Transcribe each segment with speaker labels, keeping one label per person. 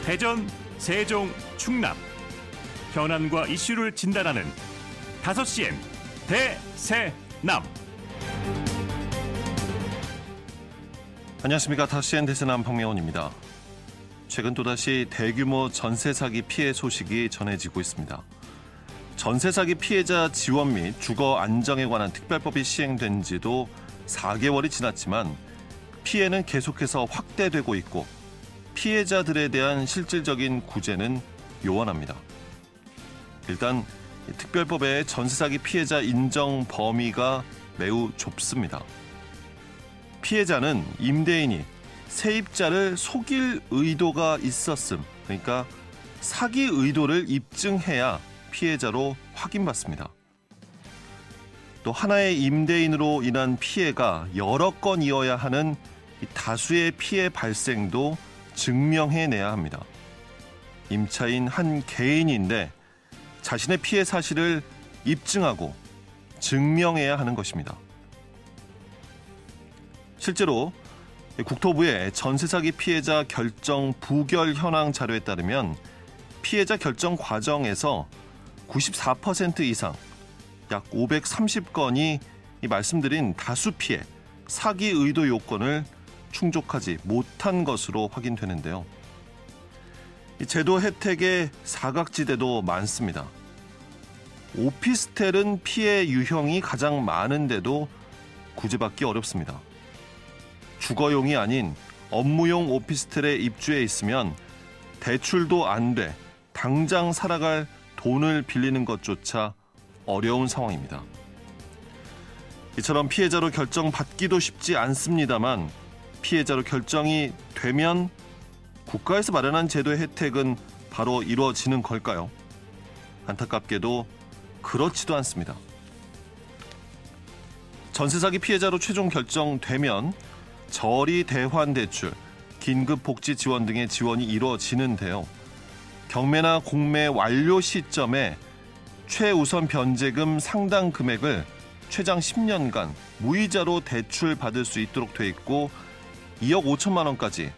Speaker 1: 대전, 세종, 충남 현안과 이슈를 진단하는 5시엔 대세남.
Speaker 2: 안녕하십니까. 5시엔 대세남 박명훈입니다. 최근 또다시 대규모 전세 사기 피해 소식이 전해지고 있습니다. 전세 사기 피해자 지원 및 주거 안정에 관한 특별법이 시행된 지도 4개월이 지났지만 피해는 계속해서 확대되고 있고 피해자들에 대한 실질적인 구제는 요원합니다. 일단 특별법의 전세 사기 피해자 인정 범위가 매우 좁습니다. 피해자는 임대인이 세입자를 속일 의도가 있었음, 그러니까 사기 의도를 입증해야 피해자로 확인받습니다. 또 하나의 임대인으로 인한 피해가 여러 건이어야 하는 다수의 피해 발생도 증명해내야 합니다. 임차인 한 개인인데 자신의 피해 사실을 입증하고 증명해야 하는 것입니다. 실제로 국토부의 전세 사기 피해자 결정 부결 현황 자료에 따르면 피해자 결정 과정에서 94% 이상, 약 530건이 말씀드린 다수 피해, 사기 의도 요건을 충족하지 못한 것으로 확인되는데요. 이 제도 혜택의 사각지대도 많습니다. 오피스텔은 피해 유형이 가장 많은데도 구제받기 어렵습니다. 주거용이 아닌 업무용 오피스텔에 입주해 있으면 대출도 안 돼 당장 살아갈 돈을 빌리는 것조차 어려운 상황입니다. 이처럼 피해자로 결정받기도 쉽지 않습니다만 피해자로 결정이 되면 국가에서 마련한 제도의 혜택은 바로 이루어지는 걸까요? 안타깝게도 그렇지도 않습니다. 전세 사기 피해자로 최종 결정되면 저리 대환 대출, 긴급 복지 지원 등의 지원이 이루어지는데요. 경매나 공매 완료 시점에 최우선 변제금 상당 금액을 최장 10년간 무이자로 대출 받을 수 있도록 돼 있고 2억 5천만 원까지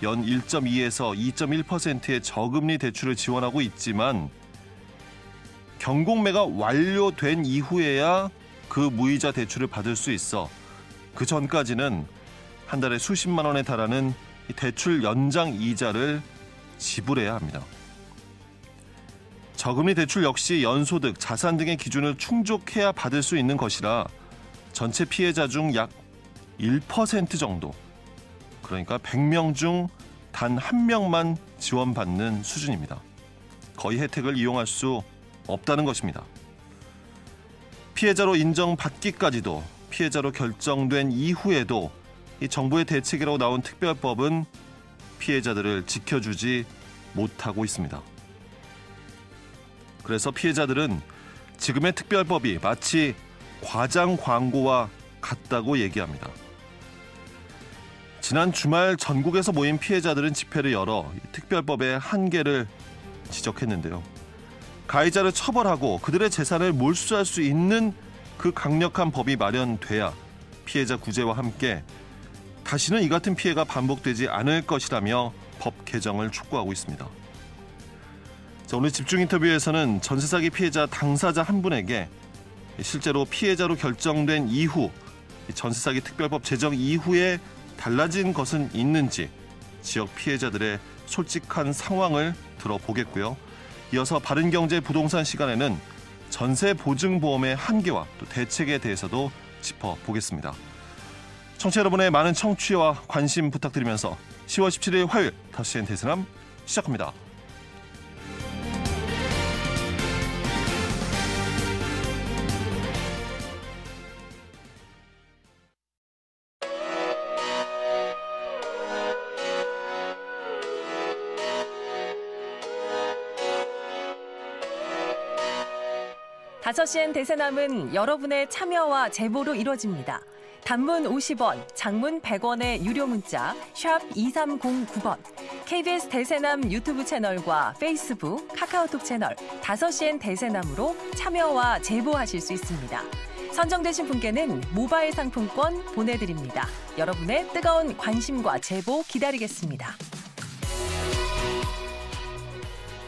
Speaker 2: 연 1.2에서 2.1%의 저금리 대출을 지원하고 있지만 경공매가 완료된 이후에야 그 무이자 대출을 받을 수 있어 그 전까지는 한 달에 수십만 원에 달하는 대출 연장 이자를 지불해야 합니다. 저금리 대출 역시 연소득, 자산 등의 기준을 충족해야 받을 수 있는 것이라 전체 피해자 중 약 1% 정도, 그러니까 100명 중 단 1명만 지원받는 수준입니다. 거의 혜택을 이용할 수 없다는 것입니다. 피해자로 인정받기까지도 피해자로 결정된 이후에도 이 정부의 대책이라고 나온 특별법은 피해자들을 지켜주지 못하고 있습니다. 그래서 피해자들은 지금의 특별법이 마치 과장 광고와 같다고 얘기합니다. 지난 주말 전국에서 모인 피해자들은 집회를 열어 특별법의 한계를 지적했는데요. 가해자를 처벌하고 그들의 재산을 몰수할 수 있는 그 강력한 법이 마련돼야 피해자 구제와 함께 다시는 이 같은 피해가 반복되지 않을 것이라며 법 개정을 촉구하고 있습니다. 자, 오늘 집중 인터뷰에서는 전세 사기 피해자 당사자 한 분에게 실제로 피해자로 결정된 이후 전세 사기 특별법 제정 이후에 달라진 것은 있는지 지역 피해자들의 솔직한 상황을 들어보겠고요. 이어서 바른경제 부동산 시간에는 전세 보증보험의 한계와 또 대책에 대해서도 짚어보겠습니다. 청취자 여러분의 많은 청취와 관심 부탁드리면서 10월 17일 화요일 5시엔 대세남 시작합니다.
Speaker 3: 다섯 시엔 대세남은 여러분의 참여와 제보로 이루어집니다. 단문 50원, 장문 100원의 유료 문자 샵 2309번, KBS 대세남 유튜브 채널과 페이스북, 카카오톡 채널 5시엔 대세남으로 참여와 제보하실 수 있습니다. 선정되신 분께는 모바일 상품권 보내드립니다. 여러분의 뜨거운 관심과 제보 기다리겠습니다.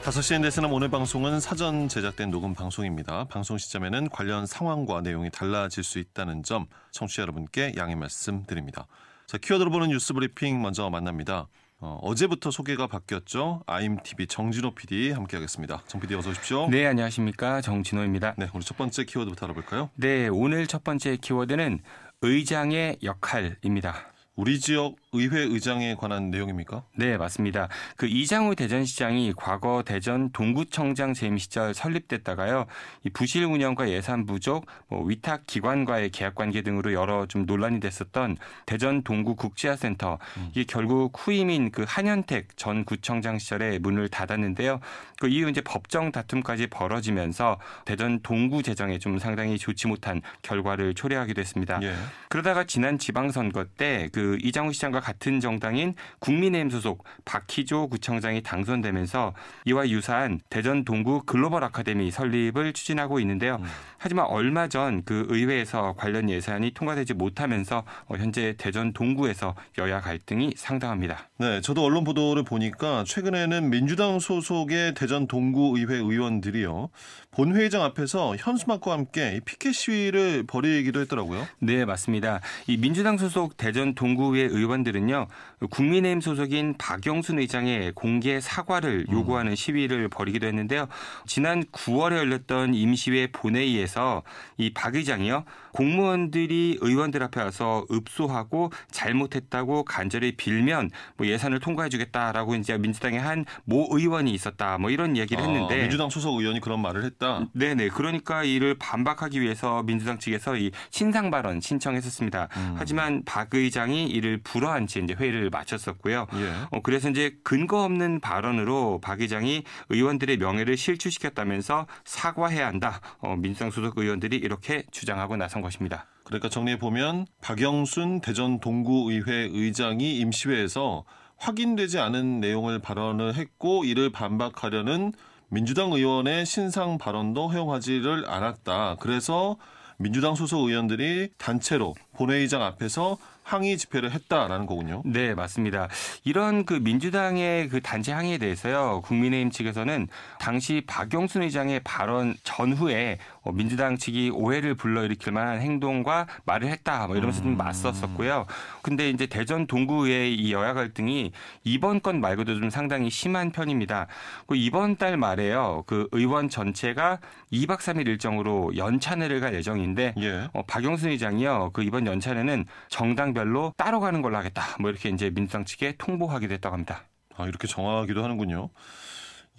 Speaker 2: 5시엔 대세남 오늘 방송은 사전 제작된 녹음 방송입니다. 방송 시점에는 관련 상황과 내용이 달라질 수 있다는 점 청취자 여러분께 양해 말씀드립니다. 자, 키워드로 보는 뉴스 브리핑 먼저 만납니다. 어제부터 소개가 바뀌었죠. IMTV 정진호 PD 함께하겠습니다. 정 PD 어서 오십시오.
Speaker 4: 네, 안녕하십니까. 정진호입니다.
Speaker 2: 네, 오늘 첫 번째 키워드부터 알아볼까요?
Speaker 4: 네, 오늘 첫 번째 키워드는 의장의 역할입니다.
Speaker 2: 우리 지역 의회 의장에 관한 내용입니까?
Speaker 4: 네, 맞습니다. 그 이장우 대전시장이 과거 대전 동구청장 재임 시절 설립됐다가요, 이 부실 운영과 예산 부족, 위탁 기관과의 계약 관계 등으로 여러 좀 논란이 됐었던 대전 동구 국제화센터, 이게 결국 후임인 그 한현택 전 구청장 시절에 문을 닫았는데요. 그 이후 이제 법정 다툼까지 벌어지면서 대전 동구 재정에 좀 상당히 좋지 못한 결과를 초래하기도 했습니다.
Speaker 2: 예.
Speaker 4: 그러다가 지난 지방선거 때 그 이장우 시장과 같은 정당인 국민의힘 소속 박희조 구청장이 당선되면서 이와 유사한 대전 동구 글로벌 아카데미 설립을 추진하고 있는데요. 하지만 얼마 전 그 의회에서 관련 예산이 통과되지 못하면서 현재 대전 동구에서 여야 갈등이 상당합니다.
Speaker 2: 네, 저도 언론 보도를 보니까 최근에는 민주당 소속의 대전 동구 의회 의원들이요, 본회의장 앞에서 현수막과 함께 피켓 시위를 벌이기도 했더라고요.
Speaker 4: 네, 맞습니다. 이 민주당 소속 대전 동구의회 의원들은요, 국민의힘 소속인 박영순 의장의 공개 사과를 요구하는 시위를 벌이기도 했는데요. 지난 9월에 열렸던 임시회 본회의에서 이 박 의장이요, 공무원들이 의원들 앞에 와서 읍소하고 잘못했다고 간절히 빌면 예산을 통과해주겠다라고 이제 민주당의 한 모 의원이 있었다, 이런 얘기를 했는데,
Speaker 2: 민주당 소속 의원이 그런 말을 했다.
Speaker 4: 네네. 그러니까 이를 반박하기 위해서 민주당 측에서 이 신상 발언 신청했었습니다. 하지만 박 의장이 이를 불허한 채 이제 회의를 마쳤었고요.
Speaker 2: 예.
Speaker 4: 그래서 이제 근거 없는 발언으로 박 의장이 의원들의 명예를 실추시켰다면서 사과해야 한다. 민주당 소속 의원들이 이렇게 주장하고 나선 것입니다.
Speaker 2: 그러니까 정리해 보면 박영순 대전 동구의회 의장이 임시회에서 확인되지 않은 내용을 발언을 했고, 이를 반박하려는 민주당 의원의 신상 발언도 허용하지를 않았다. 그래서 민주당 소속 의원들이 단체로 본회의장 앞에서 항의 집회를 했다라는 거군요.
Speaker 4: 네, 맞습니다. 이런 그 민주당의 그 단체 항의에 대해서요, 국민의힘 측에서는 당시 박영순 의장의 발언 전후에 민주당 측이 오해를 불러일으킬 만한 행동과 말을 했다, 이러면서 좀 맞섰었고요. 근데 이제 대전 동구의 이 여야 갈등이 이번 건 말고도 좀 상당히 심한 편입니다. 이번 달 말에요, 그 의원 전체가 2박 3일 일정으로 연찬회를 갈 예정인데,
Speaker 2: 예.
Speaker 4: 박영순 의장이요, 그 이번 연찬회는 정당별로 따로 가는 걸로 하겠다, 이렇게 이제 민주당 측에 통보하기도 했다고 합니다.
Speaker 2: 이렇게 정하기도 하는군요.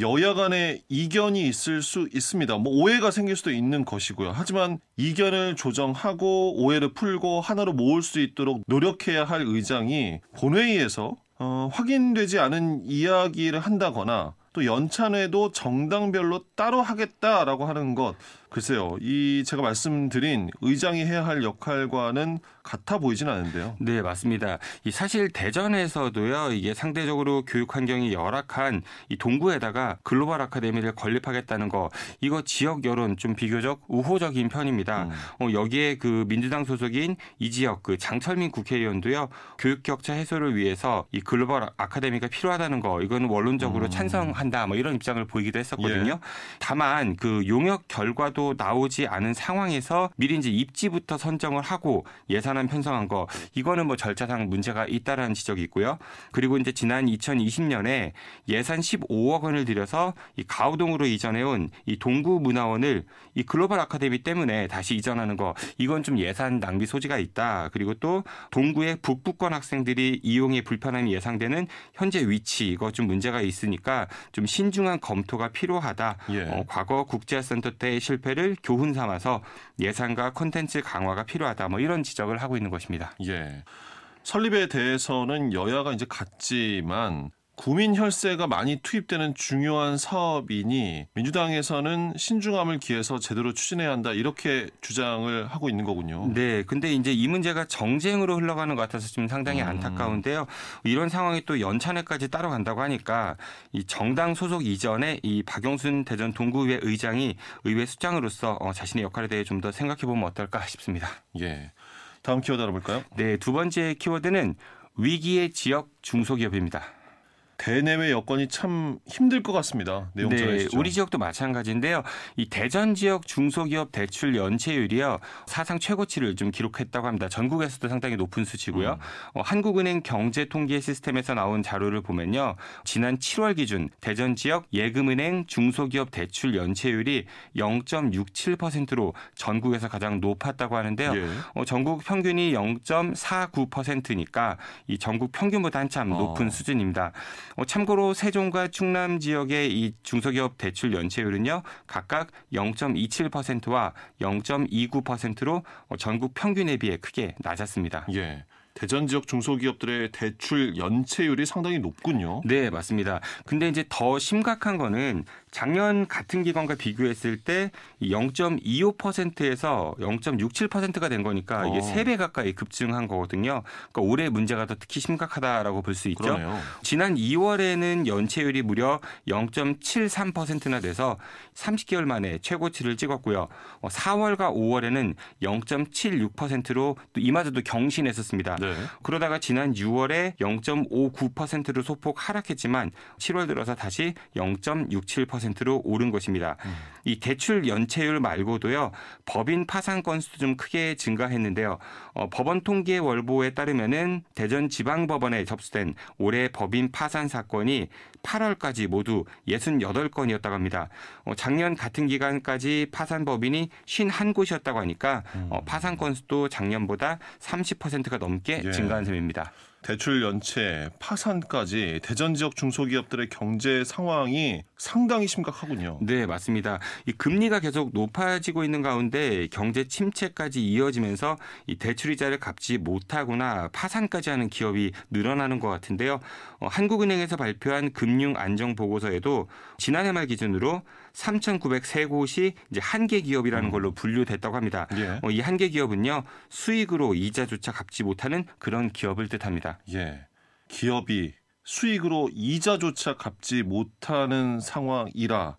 Speaker 2: 여야 간에 이견이 있을 수 있습니다. 오해가 생길 수도 있는 것이고요. 하지만 이견을 조정하고 오해를 풀고 하나로 모을 수 있도록 노력해야 할 의장이 본회의에서 확인되지 않은 이야기를 한다거나 또 연찬회도 정당별로 따로 하겠다라고 하는 것, 글쎄요, 이 제가 말씀드린 의장이 해야 할 역할과는 같아 보이진 않은데요.
Speaker 4: 네, 맞습니다. 이 사실 대전에서도요, 이게 상대적으로 교육 환경이 열악한 이 동구에다가 글로벌 아카데미를 건립하겠다는 거, 이거 지역 여론 좀 비교적 우호적인 편입니다. 여기에 그 민주당 소속인 이 지역 그 장철민 국회의원도요, 교육 격차 해소를 위해서 이 글로벌 아카데미가 필요하다는 거, 이거는 원론적으로 찬성한다, 이런 입장을 보이기도 했었거든요.
Speaker 2: 예.
Speaker 4: 다만 그 용역 결과도 나오지 않은 상황에서 미리 이제 입지부터 선정을 하고 예산안 편성한 거, 이거는 절차상 문제가 있다라는 지적이 있고요. 그리고 이제 지난 2020년에 예산 15억 원을 들여서 이 가우동으로 이전해온 이 동구문화원을 이 글로벌 아카데미 때문에 다시 이전하는 거, 이건 좀 예산 낭비 소지가 있다. 그리고 또 동구의 북부권 학생들이 이용에 불편함이 예상되는 현재 위치, 이거 좀 문제가 있으니까 좀 신중한 검토가 필요하다.
Speaker 2: 예.
Speaker 4: 과거 국제화센터 때의 실패를 교훈 삼아서 예산과 콘텐츠 강화가 필요하다, 이런 지적을 하고 있는 것입니다.
Speaker 2: 예. 설립에 대해서는 여야가 이제 같지만 국민 혈세가 많이 투입되는 중요한 사업이니 민주당에서는 신중함을 기해서 제대로 추진해야 한다, 이렇게 주장을 하고 있는 거군요.
Speaker 4: 네, 근데 이제 이 문제가 정쟁으로 흘러가는 것 같아서 좀 상당히 안타까운데요. 이런 상황이 또 연찬회까지 따라간다고 하니까 이 정당 소속 이전에 이 박영순 대전 동구의회 의장이 의회 수장으로서 자신의 역할에 대해 좀 더 생각해 보면 어떨까 싶습니다.
Speaker 2: 예. 다음 키워드 알아볼까요?
Speaker 4: 네, 두 번째 키워드는 위기의 지역 중소기업입니다.
Speaker 2: 대내외 여건이 참 힘들 것 같습니다. 내용 전해주시죠.
Speaker 4: 우리 지역도 마찬가지인데요. 이 대전 지역 중소기업 대출 연체율이요. 사상 최고치를 좀 기록했다고 합니다. 전국에서도 상당히 높은 수치고요. 한국은행 경제통계 시스템에서 나온 자료를 보면요. 지난 7월 기준 대전 지역 예금은행 중소기업 대출 연체율이 0.67%로 전국에서 가장 높았다고 하는데요.
Speaker 2: 예.
Speaker 4: 전국 평균이 0.49%니까 이 전국 평균보다 한참 높은 수준입니다. 참고로 세종과 충남 지역의 이 중소기업 대출 연체율은요. 각각 0.27%와 0.29%로 전국 평균에 비해 크게 낮았습니다.
Speaker 2: 예. 대전 지역 중소기업들의 대출 연체율이 상당히 높군요.
Speaker 4: 네, 맞습니다. 근데 이제 더 심각한 거는 작년 같은 기간과 비교했을 때 0.25%에서 0.67%가 된 거니까 이게 3배 가까이 급증한 거거든요. 그러니까 올해 문제가 더 특히 심각하다라고 볼 수 있죠.
Speaker 2: 그러네요.
Speaker 4: 지난 2월에는 연체율이 무려 0.73%나 돼서 30개월 만에 최고치를 찍었고요. 4월과 5월에는 0.76%로 또 이마저도 경신했었습니다.
Speaker 2: 네.
Speaker 4: 그러다가 지난 6월에 0.59%로 소폭 하락했지만 7월 들어서 다시 0.67%로 오른 것입니다. 이 대출 연체율 말고도요. 법인 파산 건수도 좀 크게 증가했는데요. 법원 통계 월보에 따르면은 대전 지방법원에 접수된 올해 법인 파산 사건이 8월까지 모두 68건이었다고 합니다. 작년 같은 기간까지 파산 법인이 51곳이었다고 하니까 파산 건수도 작년보다 30%가 넘게 증가한 셈입니다.
Speaker 2: 대출 연체, 파산까지 대전 지역 중소기업들의 경제 상황이 상당히 심각하군요.
Speaker 4: 네, 맞습니다. 이 금리가 계속 높아지고 있는 가운데 경제 침체까지 이어지면서 이 대출 이자를 갚지 못하거나 파산까지 하는 기업이 늘어나는 것 같은데요. 한국은행에서 발표한 금융 안정 보고서에도 지난해 말 기준으로 3,903곳이 이제 한계 기업이라는 걸로 분류됐다고 합니다.
Speaker 2: 예.
Speaker 4: 이 한계 기업은요, 수익으로 이자조차 갚지 못하는 그런 기업을 뜻합니다.
Speaker 2: 예. 기업이 수익으로 이자조차 갚지 못하는 상황이라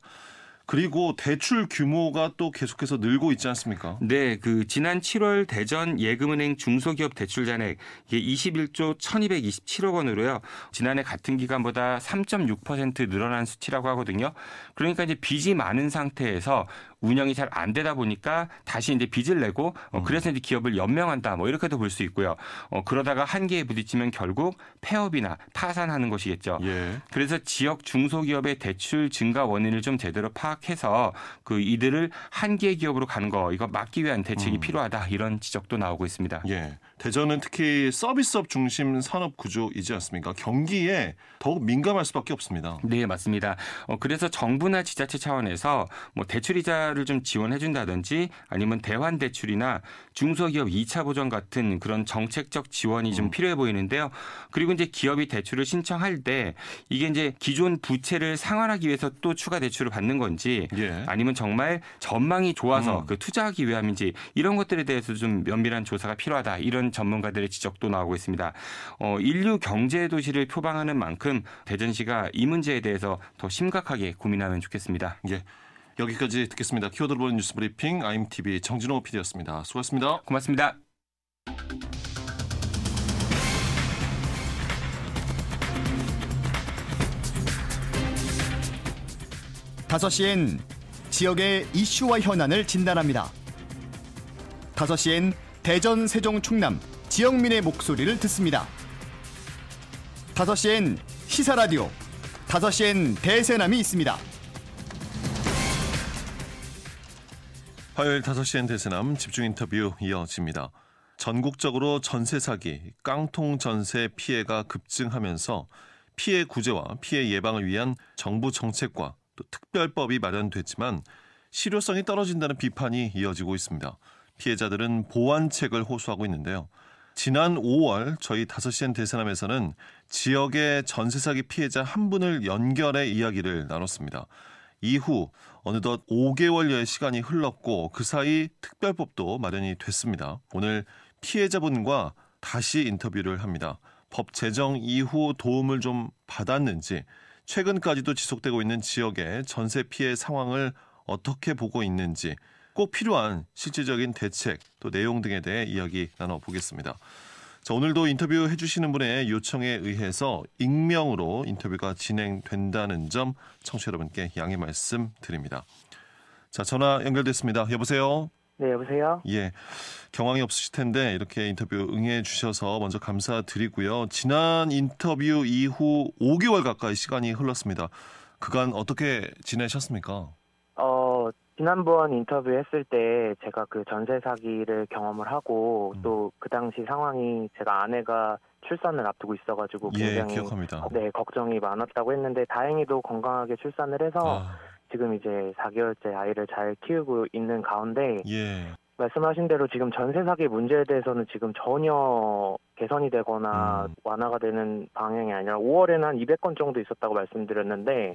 Speaker 2: 그리고 대출 규모가 또 계속해서 늘고 있지 않습니까?
Speaker 4: 네, 지난 7월 대전 예금은행 중소기업 대출 잔액 이게 21조 1,227억 원으로요. 지난해 같은 기간보다 3.6% 늘어난 수치라고 하거든요. 그러니까 이제 빚이 많은 상태에서 운영이 잘 안 되다 보니까 다시 이제 빚을 내고 그래서 이제 기업을 연명한다 뭐 이렇게도 볼 수 있고요. 그러다가 한계에 부딪히면 결국 폐업이나 파산하는 것이겠죠.
Speaker 2: 예.
Speaker 4: 그래서 지역 중소기업의 대출 증가 원인을 좀 제대로 파악해서 이들을 한계 기업으로 가는 거 이거 막기 위한 대책이 필요하다 이런 지적도 나오고 있습니다.
Speaker 2: 예. 대전은 특히 서비스업 중심 산업 구조이지 않습니까? 경기에 더욱 민감할 수밖에 없습니다.
Speaker 4: 네, 맞습니다. 그래서 정부나 지자체 차원에서 뭐 대출이자를 좀 지원해준다든지 아니면 대환대출이나 중소기업 2차 보전 같은 그런 정책적 지원이 좀 필요해 보이는데요. 그리고 이제 기업이 대출을 신청할 때 이게 이제 기존 부채를 상환하기 위해서 또 추가 대출을 받는 건지
Speaker 2: 예.
Speaker 4: 아니면 정말 전망이 좋아서 투자하기 위함인지 이런 것들에 대해서 좀 면밀한 조사가 필요하다 이런 전문가들의 지적도 나오고 있습니다. 인류 경제 도시를 표방하는 만큼 대전시가 이 문제에 대해서 더 심각하게 고민하면 좋겠습니다.
Speaker 2: 예. 여기까지 듣겠습니다. 키워드를 보는 뉴스 브리핑 IMTV 정진호 PD였습니다. 수고하셨습니다.
Speaker 4: 고맙습니다.
Speaker 5: 다섯 시엔 지역의 이슈와 현안을 진단합니다. 5시엔 대전, 세종, 충남 지역민의 목소리를 듣습니다. 5시엔 시사라디오, 5시엔 대세남이 있습니다.
Speaker 2: 화요일 5시엔 대세남 집중 인터뷰 이어집니다. 전국적으로 전세 사기, 깡통 전세 피해가 급증하면서 피해 구제와 피해 예방을 위한 정부 정책과 또 특별법이 마련됐지만 실효성이 떨어진다는 비판이 이어지고 있습니다. 피해자들은 보완책을 호소하고 있는데요. 지난 5월 저희 5시엔 대세남에서는 지역의 전세 사기 피해자 한 분을 연결해 이야기를 나눴습니다. 이후 어느덧 5개월여의 시간이 흘렀고 그 사이 특별법도 마련이 됐습니다. 오늘 피해자분과 다시 인터뷰를 합니다. 법 제정 이후 도움을 좀 받았는지 최근까지도 지속되고 있는 지역의 전세 피해 상황을 어떻게 보고 있는지 꼭 필요한 실질적인 대책 또 내용 등에 대해 이야기 나눠보겠습니다. 자, 오늘도 인터뷰 해주시는 분의 요청에 의해서 익명으로 인터뷰가 진행된다는 점 청취자 여러분께 양해 말씀드립니다. 자, 전화 연결됐습니다. 여보세요?
Speaker 6: 네, 여보세요?
Speaker 2: 예, 경황이 없으실 텐데 이렇게 인터뷰 응해 주셔서 먼저 감사드리고요. 지난 인터뷰 이후 5개월 가까이 시간이 흘렀습니다. 그간 어떻게 지내셨습니까?
Speaker 6: 지난번 인터뷰 했을 때 제가 그 전세 사기를 경험을 하고 또 그 당시 상황이 제가 아내가 출산을 앞두고 있어가지고 굉장히
Speaker 2: 기억합니다.
Speaker 6: 네, 걱정이 많았다고 했는데 다행히도 건강하게 출산을 해서 지금 이제 4개월째 아이를 잘 키우고 있는 가운데 말씀하신 대로 지금 전세 사기 문제에 대해서는 지금 전혀 개선이 되거나 완화가 되는 방향이 아니라 5월에는 한 200건 정도 있었다고 말씀드렸는데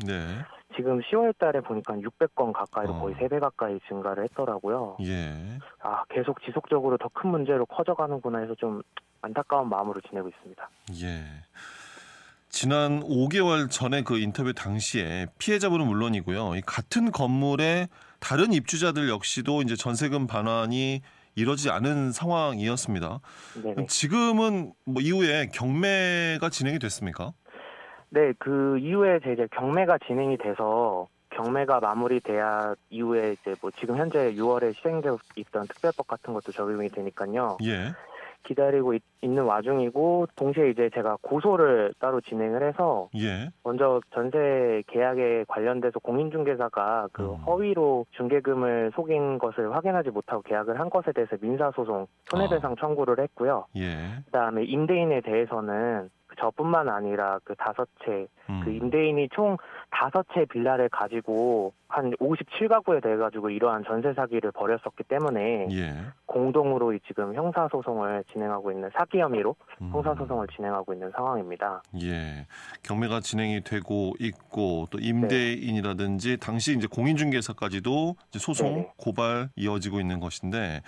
Speaker 6: 지금 10월 달에 보니까 600건 가까이로 거의 3배 가까이 증가를 했더라고요. 계속 지속적으로 더 큰 문제로 커져가는구나 해서 좀 안타까운 마음으로 지내고 있습니다.
Speaker 2: 지난 5개월 전에 그 인터뷰 당시에 피해자분은 물론이고요. 이 같은 건물에 다른 입주자들 역시도 이제 전세금 반환이 이루어지지 않은 상황이었습니다.
Speaker 6: 네네.
Speaker 2: 지금은 뭐 이후에 경매가 진행이 됐습니까?
Speaker 6: 네, 그 이후에 이제 경매가 진행이 돼서 경매가 마무리돼야 이후에 이제 뭐 지금 현재 6월에 시행되고 있던 특별법 같은 것도 적용이 되니까요. 기다리고 있는 와중이고 동시에 이제 제가 고소를 따로 진행을 해서 먼저 전세 계약에 관련돼서 공인중개사가 그 허위로 중개금을 속인 것을 확인하지 못하고 계약을 한 것에 대해서 민사소송 손해배상 청구를 했고요. 그다음에 임대인에 대해서는 저뿐만 아니라 그 5채 그 임대인이 총 5채 빌라를 가지고 한 57가구에 대해 가지고 이러한 전세 사기를 벌였었기 때문에 공동으로 지금 형사소송을 진행하고 있는 사기 혐의로 형사소송을 진행하고 있는 상황입니다.
Speaker 2: 경매가 진행이 되고 있고 또 임대인이라든지 당시 이제 공인중개사까지도 이제 소송 고발 이어지고 있는 것인데.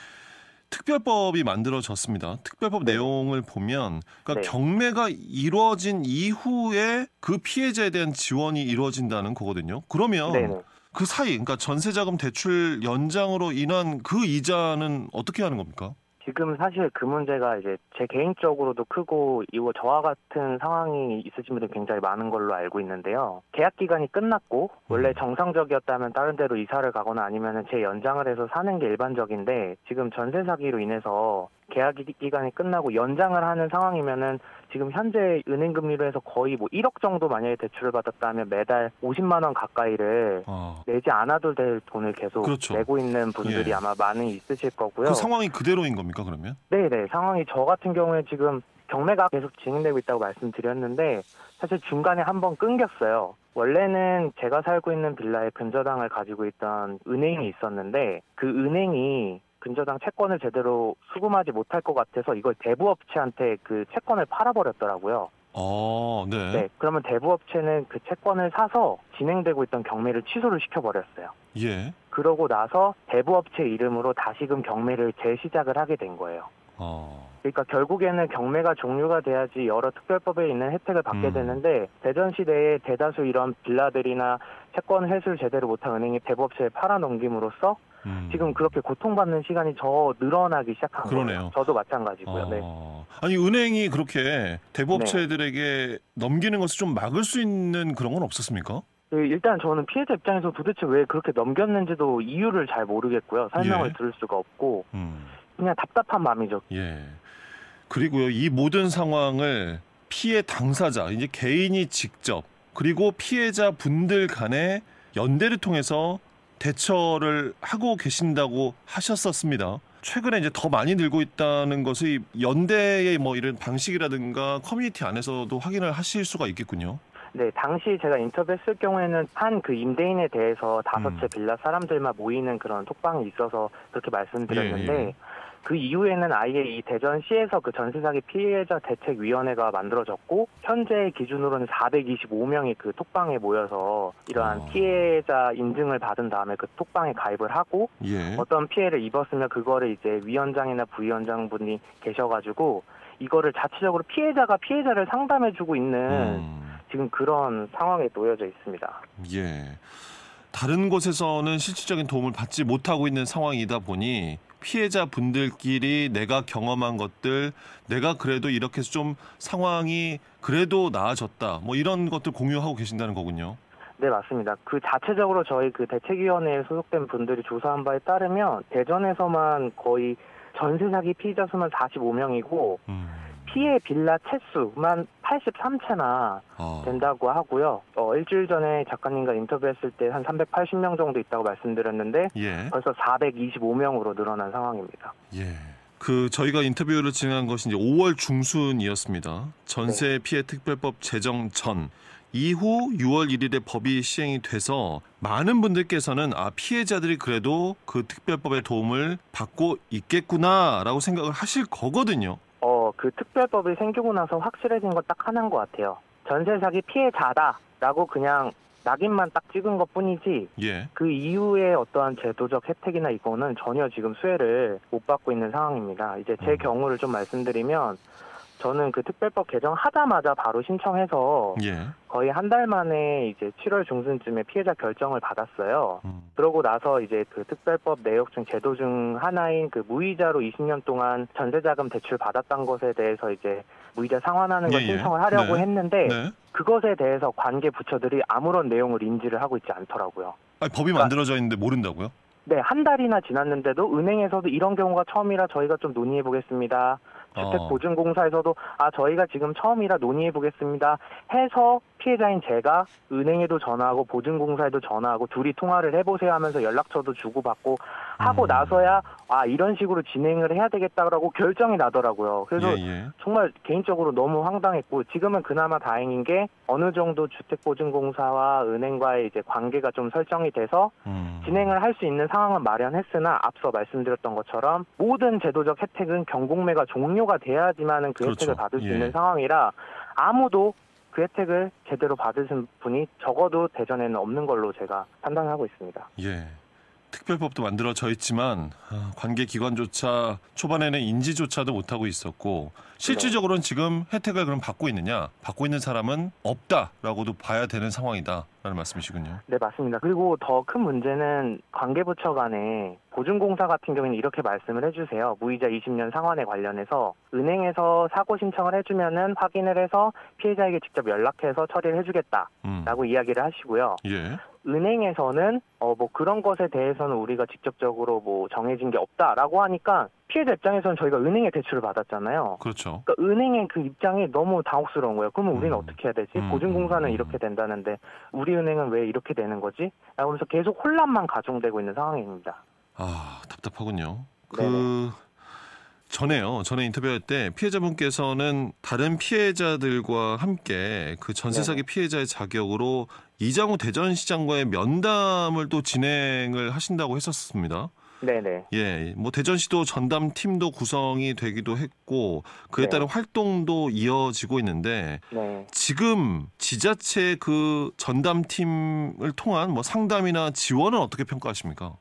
Speaker 2: 특별법이 만들어졌습니다. 특별법 내용을 보면 그러니까 경매가 이루어진 이후에 그 피해자에 대한 지원이 이루어진다는 거거든요. 그러면 그 사이 그러니까 전세자금 대출 연장으로 인한 그 이자는 어떻게 하는 겁니까?
Speaker 6: 지금 사실 그 문제가 이제 제 개인적으로도 크고 이거 저와 같은 상황이 있으신 분들이 굉장히 많은 걸로 알고 있는데요. 계약 기간이 끝났고 원래 정상적이었다면 다른 데로 이사를 가거나 아니면 재연장을 해서 사는 게 일반적인데 지금 전세 사기로 인해서 계약 기간이 끝나고 연장을 하는 상황이면은 지금 현재 은행 금리로 해서 거의 뭐 1억 정도 만약에 대출을 받았다면 매달 50만 원 가까이를 내지 않아도 될 돈을 계속 내고 있는 분들이 아마 많이 있으실 거고요.
Speaker 2: 그 상황이 그대로인 겁니까 그러면?
Speaker 6: 네네. 상황이 저 같은 경우에 지금 경매가 계속 진행되고 있다고 말씀드렸는데 사실 중간에 한번 끊겼어요. 원래는 제가 살고 있는 빌라에 근저당을 가지고 있던 은행이 있었는데 그 은행이 근저당 채권을 제대로 수금하지 못할 것 같아서 이걸 대부업체한테 그 채권을 팔아버렸더라고요. 그러면 대부업체는 그 채권을 사서 진행되고 있던 경매를 취소를 시켜버렸어요. 그러고 나서 대부업체 이름으로 다시금 경매를 재시작을 하게 된 거예요. 그러니까 결국에는 경매가 종료가 돼야지 여러 특별법에 있는 혜택을 받게 되는데 대전시대에 대다수 이런 빌라들이나 채권 회수를 제대로 못한 은행이 대부업체에 팔아넘김으로써 지금 그렇게 고통받는 시간이 더 늘어나기 시작한 거예요. 저도 마찬가지고요.
Speaker 2: 아니 은행이 그렇게 대부업체들에게 넘기는 것을 좀 막을 수 있는 그런 건 없었습니까?
Speaker 6: 일단 저는 피해자 입장에서 도대체 왜 그렇게 넘겼는지도 이유를 잘 모르겠고요. 설명을 들을 수가 없고 그냥 답답한 마음이죠.
Speaker 2: 그리고요, 이 모든 상황을 피해 당사자, 이제 개인이 직접 그리고 피해자 분들 간의 연대를 통해서 대처를 하고 계신다고 하셨었습니다. 최근에 이제 더 많이 늘고 있다는 것이 연대의 뭐 이런 방식이라든가 커뮤니티 안에서도 확인을 하실 수가 있겠군요.
Speaker 6: 네, 당시 제가 인터뷰했을 경우에는 한 그 임대인에 대해서 5채 빌라 사람들만 모이는 그런 톡방이 있어서 그렇게 말씀드렸는데 그 이후에는 아예 이 대전시에서 그 전세사기 피해자 대책위원회가 만들어졌고 현재 기준으로는 425명이 그 톡방에 모여서 이러한 피해자 인증을 받은 다음에 그 톡방에 가입을 하고 어떤 피해를 입었으면 그거를 이제 위원장이나 부위원장분이 계셔가지고 이거를 자체적으로 피해자가 피해자를 상담해주고 있는 지금 그런 상황에 놓여져 있습니다.
Speaker 2: 다른 곳에서는 실질적인 도움을 받지 못하고 있는 상황이다 보니 피해자분들끼리 내가 경험한 것들, 내가 그래도 이렇게 해서 좀 상황이 그래도 나아졌다. 뭐 이런 것들 공유하고 계신다는 거군요.
Speaker 6: 네, 맞습니다. 그 자체적으로 저희 그 대책위원회에 소속된 분들이 조사한 바에 따르면 대전에서만 거의 전세 사기 피해자 수만 45명이고 피해 빌라 채수만 83채나 된다고 하고요. 일주일 전에 작가님과 인터뷰했을 때 한 380명 정도 있다고 말씀드렸는데
Speaker 2: 예.
Speaker 6: 벌써 425명으로 늘어난 상황입니다.
Speaker 2: 예. 그 저희가 인터뷰를 진행한 것이 이제 5월 중순이었습니다. 전세 피해 특별법 제정 전 이후 6월 1일에 법이 시행이 돼서 많은 분들께서는 피해자들이 그래도 그 특별법의 도움을 받고 있겠구나라고 생각을 하실 거거든요.
Speaker 6: 그 특별법이 생기고 나서 확실해진 건 딱 하나인 것 같아요. 전세 사기 피해자다라고 그냥 낙인만 딱 찍은 것 뿐이지
Speaker 2: 예.
Speaker 6: 그 이후에 어떠한 제도적 혜택이나 이거는 전혀 지금 수혜를 못 받고 있는 상황입니다. 이제 제 경우를 좀 말씀드리면 저는 그 특별법 개정하자마자 바로 신청해서
Speaker 2: 예.
Speaker 6: 거의 한 달 만에 이제 7월 중순쯤에 피해자 결정을 받았어요. 그러고 나서 이제 그 특별법 내역 중 제도 중 하나인 그 무이자로 20년 동안 전세자금 대출 받았던 것에 대해서 이제 무이자 상환하는 걸 신청을 하려고
Speaker 2: 네.
Speaker 6: 했는데
Speaker 2: 네.
Speaker 6: 그것에 대해서 관계 부처들이 아무런 내용을 인지를 하고 있지 않더라고요.
Speaker 2: 법이 만들어져 있는데 모른다고요?
Speaker 6: 네, 한 달이나 지났는데도 은행에서도 이런 경우가 처음이라 저희가 좀 논의해 보겠습니다. 주택보증공사에서도 저희가 지금 처음이라 논의해 보겠습니다 해서 피해자인 제가 은행에도 전화하고 보증공사에도 전화하고 둘이 통화를 해보세요 하면서 연락처도 주고받고 하고 나서야 이런 식으로 진행을 해야 되겠다라고 결정이 나더라고요. 그래서 정말 개인적으로 너무 황당했고 지금은 그나마 다행인 게 어느 정도 주택보증공사와 은행과의 이제 관계가 좀 설정이 돼서 진행을 할 수 있는 상황은 마련했으나 앞서 말씀드렸던 것처럼 모든 제도적 혜택은 경공매가 종료가 돼야지만은 그 혜택을 받을 수 있는 상황이라 아무도 그 혜택을 제대로 받으신 분이 적어도 대전에는 없는 걸로 제가 판단하고 있습니다.
Speaker 2: 예. 특별법도 만들어져 있지만 관계기관조차 초반에는 인지조차도 못하고 있었고 실질적으로는 지금 혜택을 그럼 받고 있느냐? 받고 있는 사람은 없다라고도 봐야 되는 상황이다라는 말씀이시군요.
Speaker 6: 네, 맞습니다. 그리고 더 큰 문제는 관계부처 간에 보증공사 같은 경우에는 이렇게 말씀을 해주세요. 무이자 20년 상환에 관련해서 은행에서 사고 신청을 해주면은 확인을 해서 피해자에게 직접 연락해서 처리를 해주겠다라고 이야기를 하시고요.
Speaker 2: 예.
Speaker 6: 은행에서는 뭐 그런 것에 대해서는 우리가 직접적으로 뭐 정해진 게 없다라고 하니까 피해자 입장에서는 저희가 은행에 대출을 받았잖아요.
Speaker 2: 그렇죠.
Speaker 6: 그러니까 은행의 그 입장이 너무 당혹스러운 거예요. 그러면 우리는 어떻게 해야 되지? 보증공사는 이렇게 된다는데 우리 은행은 왜 이렇게 되는 거지? 그래서 계속 혼란만 가중되고 있는 상황입니다.
Speaker 2: 답답하군요. 전에 인터뷰할 때 피해자분께서는 다른 피해자들과 함께 그 전세 사기 피해자의 자격으로 이장우 대전시장과의 면담을 또 진행을 하신다고 했었습니다.
Speaker 6: 네네.
Speaker 2: 예, 뭐 대전시도 전담팀도 구성이 되기도 했고 그에 따른 활동도 이어지고 있는데 지금 지자체 그 전담팀을 통한 뭐 상담이나 지원은 어떻게 평가하십니까?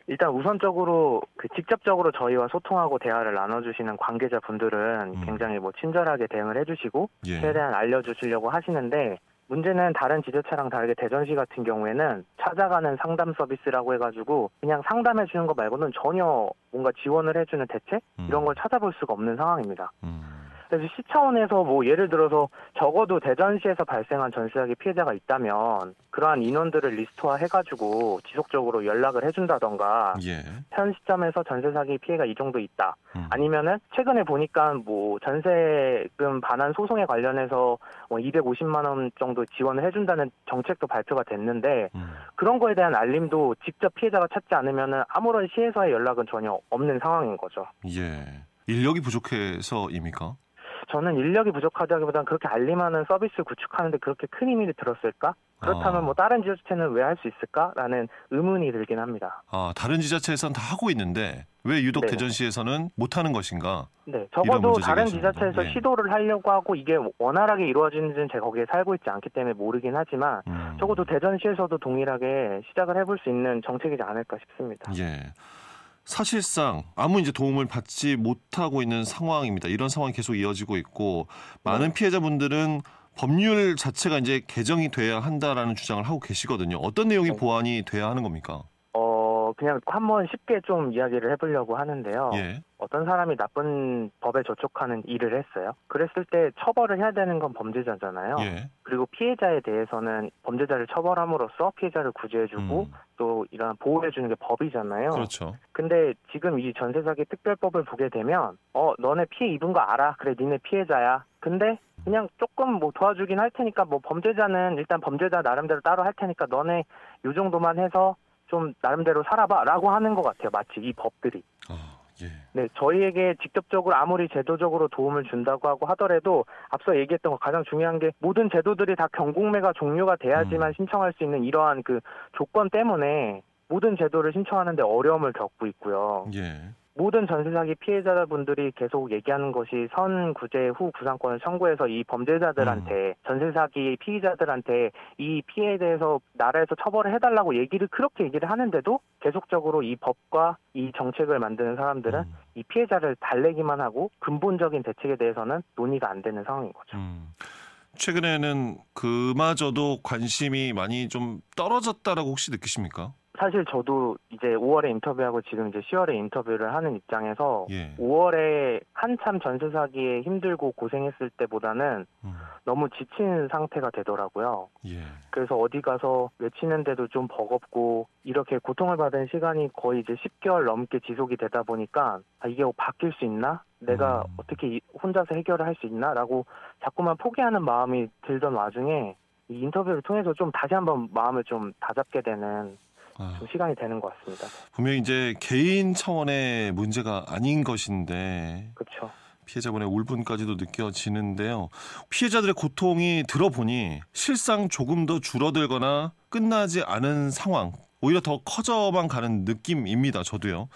Speaker 6: 일단 우선적으로 직접적으로 저희와 소통하고 대화를 나눠주시는 관계자분들은 굉장히 뭐 친절하게 대응을 해주시고 최대한 알려주시려고 하시는데 문제는 다른 지자체랑 다르게 대전시 같은 경우에는 찾아가는 상담 서비스라고 해가지고 그냥 상담해 주는 거 말고는 전혀 뭔가 지원을 해주는 대책 이런 걸 찾아볼 수가 없는 상황입니다. 그래서 시 차원에서 뭐 예를 들어서 적어도 대전시에서 발생한 전세 사기 피해자가 있다면 그러한 인원들을 리스트화 해가지고 지속적으로 연락을 해준다던가 현 시점에서 전세 사기 피해가 이 정도 있다. 아니면은 최근에 보니까 뭐 전세금 반환 소송에 관련해서 250만 원 정도 지원을 해준다는 정책도 발표가 됐는데 그런 거에 대한 알림도 직접 피해자가 찾지 않으면은 아무런 시에서의 연락은 전혀 없는 상황인 거죠.
Speaker 2: 예. 인력이 부족해서입니까?
Speaker 6: 저는 인력이 부족하다기보다는 그렇게 알림하는 서비스 구축하는데 그렇게 큰 힘이 들었을까? 그렇다면 뭐 다른 지자체는 왜 할 수 있을까라는 의문이 들긴 합니다.
Speaker 2: 다른 지자체에서는 다 하고 있는데 왜 유독 대전시에서는 못하는 것인가?
Speaker 6: 네, 적어도 다른 지자체에서 시도를 하려고 하고 이게 원활하게 이루어지는지는 제가 거기에 살고 있지 않기 때문에 모르긴 하지만 적어도 대전시에서도 동일하게 시작을 해볼 수 있는 정책이지 않을까 싶습니다.
Speaker 2: 예. 사실상 아무 이제 도움을 받지 못하고 있는 상황입니다. 이런 상황이 계속 이어지고 있고 많은 피해자분들은 법률 자체가 이제 개정이 돼야 한다라는 주장을 하고 계시거든요. 어떤 내용이 보완이 돼야 하는 겁니까?
Speaker 6: 그냥 한번 쉽게 좀 이야기를 해보려고 하는데요.
Speaker 2: 예.
Speaker 6: 어떤 사람이 나쁜 법에 저촉하는 일을 했어요. 그랬을 때 처벌을 해야 되는 건 범죄자잖아요.
Speaker 2: 예.
Speaker 6: 그리고 피해자에 대해서는 범죄자를 처벌함으로써 피해자를 구제해주고 또 이런 보호해주는 게 법이잖아요.
Speaker 2: 그렇죠.
Speaker 6: 근데 지금 이 전세사기 특별법을 보게 되면 너네 피해 입은 거 알아. 그래 니네 피해자야. 근데 그냥 조금 뭐 도와주긴 할 테니까 뭐 범죄자는 일단 범죄자 나름대로 따로 할 테니까 너네 요 정도만 해서 좀 나름대로 살아봐 라고 하는 것 같아요. 마치 이 법들이.
Speaker 2: 예.
Speaker 6: 네, 저희에게 직접적으로 아무리 제도적으로 도움을 준다고 하고 하더라도 앞서 얘기했던 거 가장 중요한 게 모든 제도들이 다 경공매가 종료가 돼야지만 신청할 수 있는 이러한 그 조건 때문에 모든 제도를 신청하는데 어려움을 겪고 있고요.
Speaker 2: 예.
Speaker 6: 모든 전세사기 피해자분들이 계속 얘기하는 것이 선구제 후 구상권을 청구해서 이 범죄자들한테 전세사기 피해자들한테 이 피해에 대해서 나라에서 처벌을 해달라고 그렇게 얘기를 하는데도 계속적으로 이 법과 이 정책을 만드는 사람들은 이 피해자를 달래기만 하고 근본적인 대책에 대해서는 논의가 안 되는 상황인 거죠.
Speaker 2: 최근에는 그마저도 관심이 많이 좀 떨어졌다라고 혹시 느끼십니까?
Speaker 6: 사실 저도 이제 5월에 인터뷰하고 지금 이제 10월에 인터뷰를 하는 입장에서
Speaker 2: 예.
Speaker 6: 5월에 한참 전세 사기에 힘들고 고생했을 때보다는 너무 지친 상태가 되더라고요.
Speaker 2: 예.
Speaker 6: 그래서 어디 가서 외치는데도 좀 버겁고 이렇게 고통을 받은 시간이 거의 이제 10개월 넘게 지속이 되다 보니까 이게 바뀔 수 있나? 내가 어떻게 혼자서 해결을 할 수 있나? 라고 자꾸만 포기하는 마음이 들던 와중에 이 인터뷰를 통해서 좀 다시 한번 마음을 좀 다잡게 되는 좀 시간이 되는 것 같습니다.
Speaker 2: 분명히 이제 개인 차원의 문제가 아닌 것인데
Speaker 6: 그렇죠.
Speaker 2: 피해자분의 울분까지도 느껴지는데요. 피해자들의 고통이 들어보니 실상 조금 더 줄어들거나 끝나지 않은 상황, 오히려 더 커져만 가는 느낌입니다. 저도요.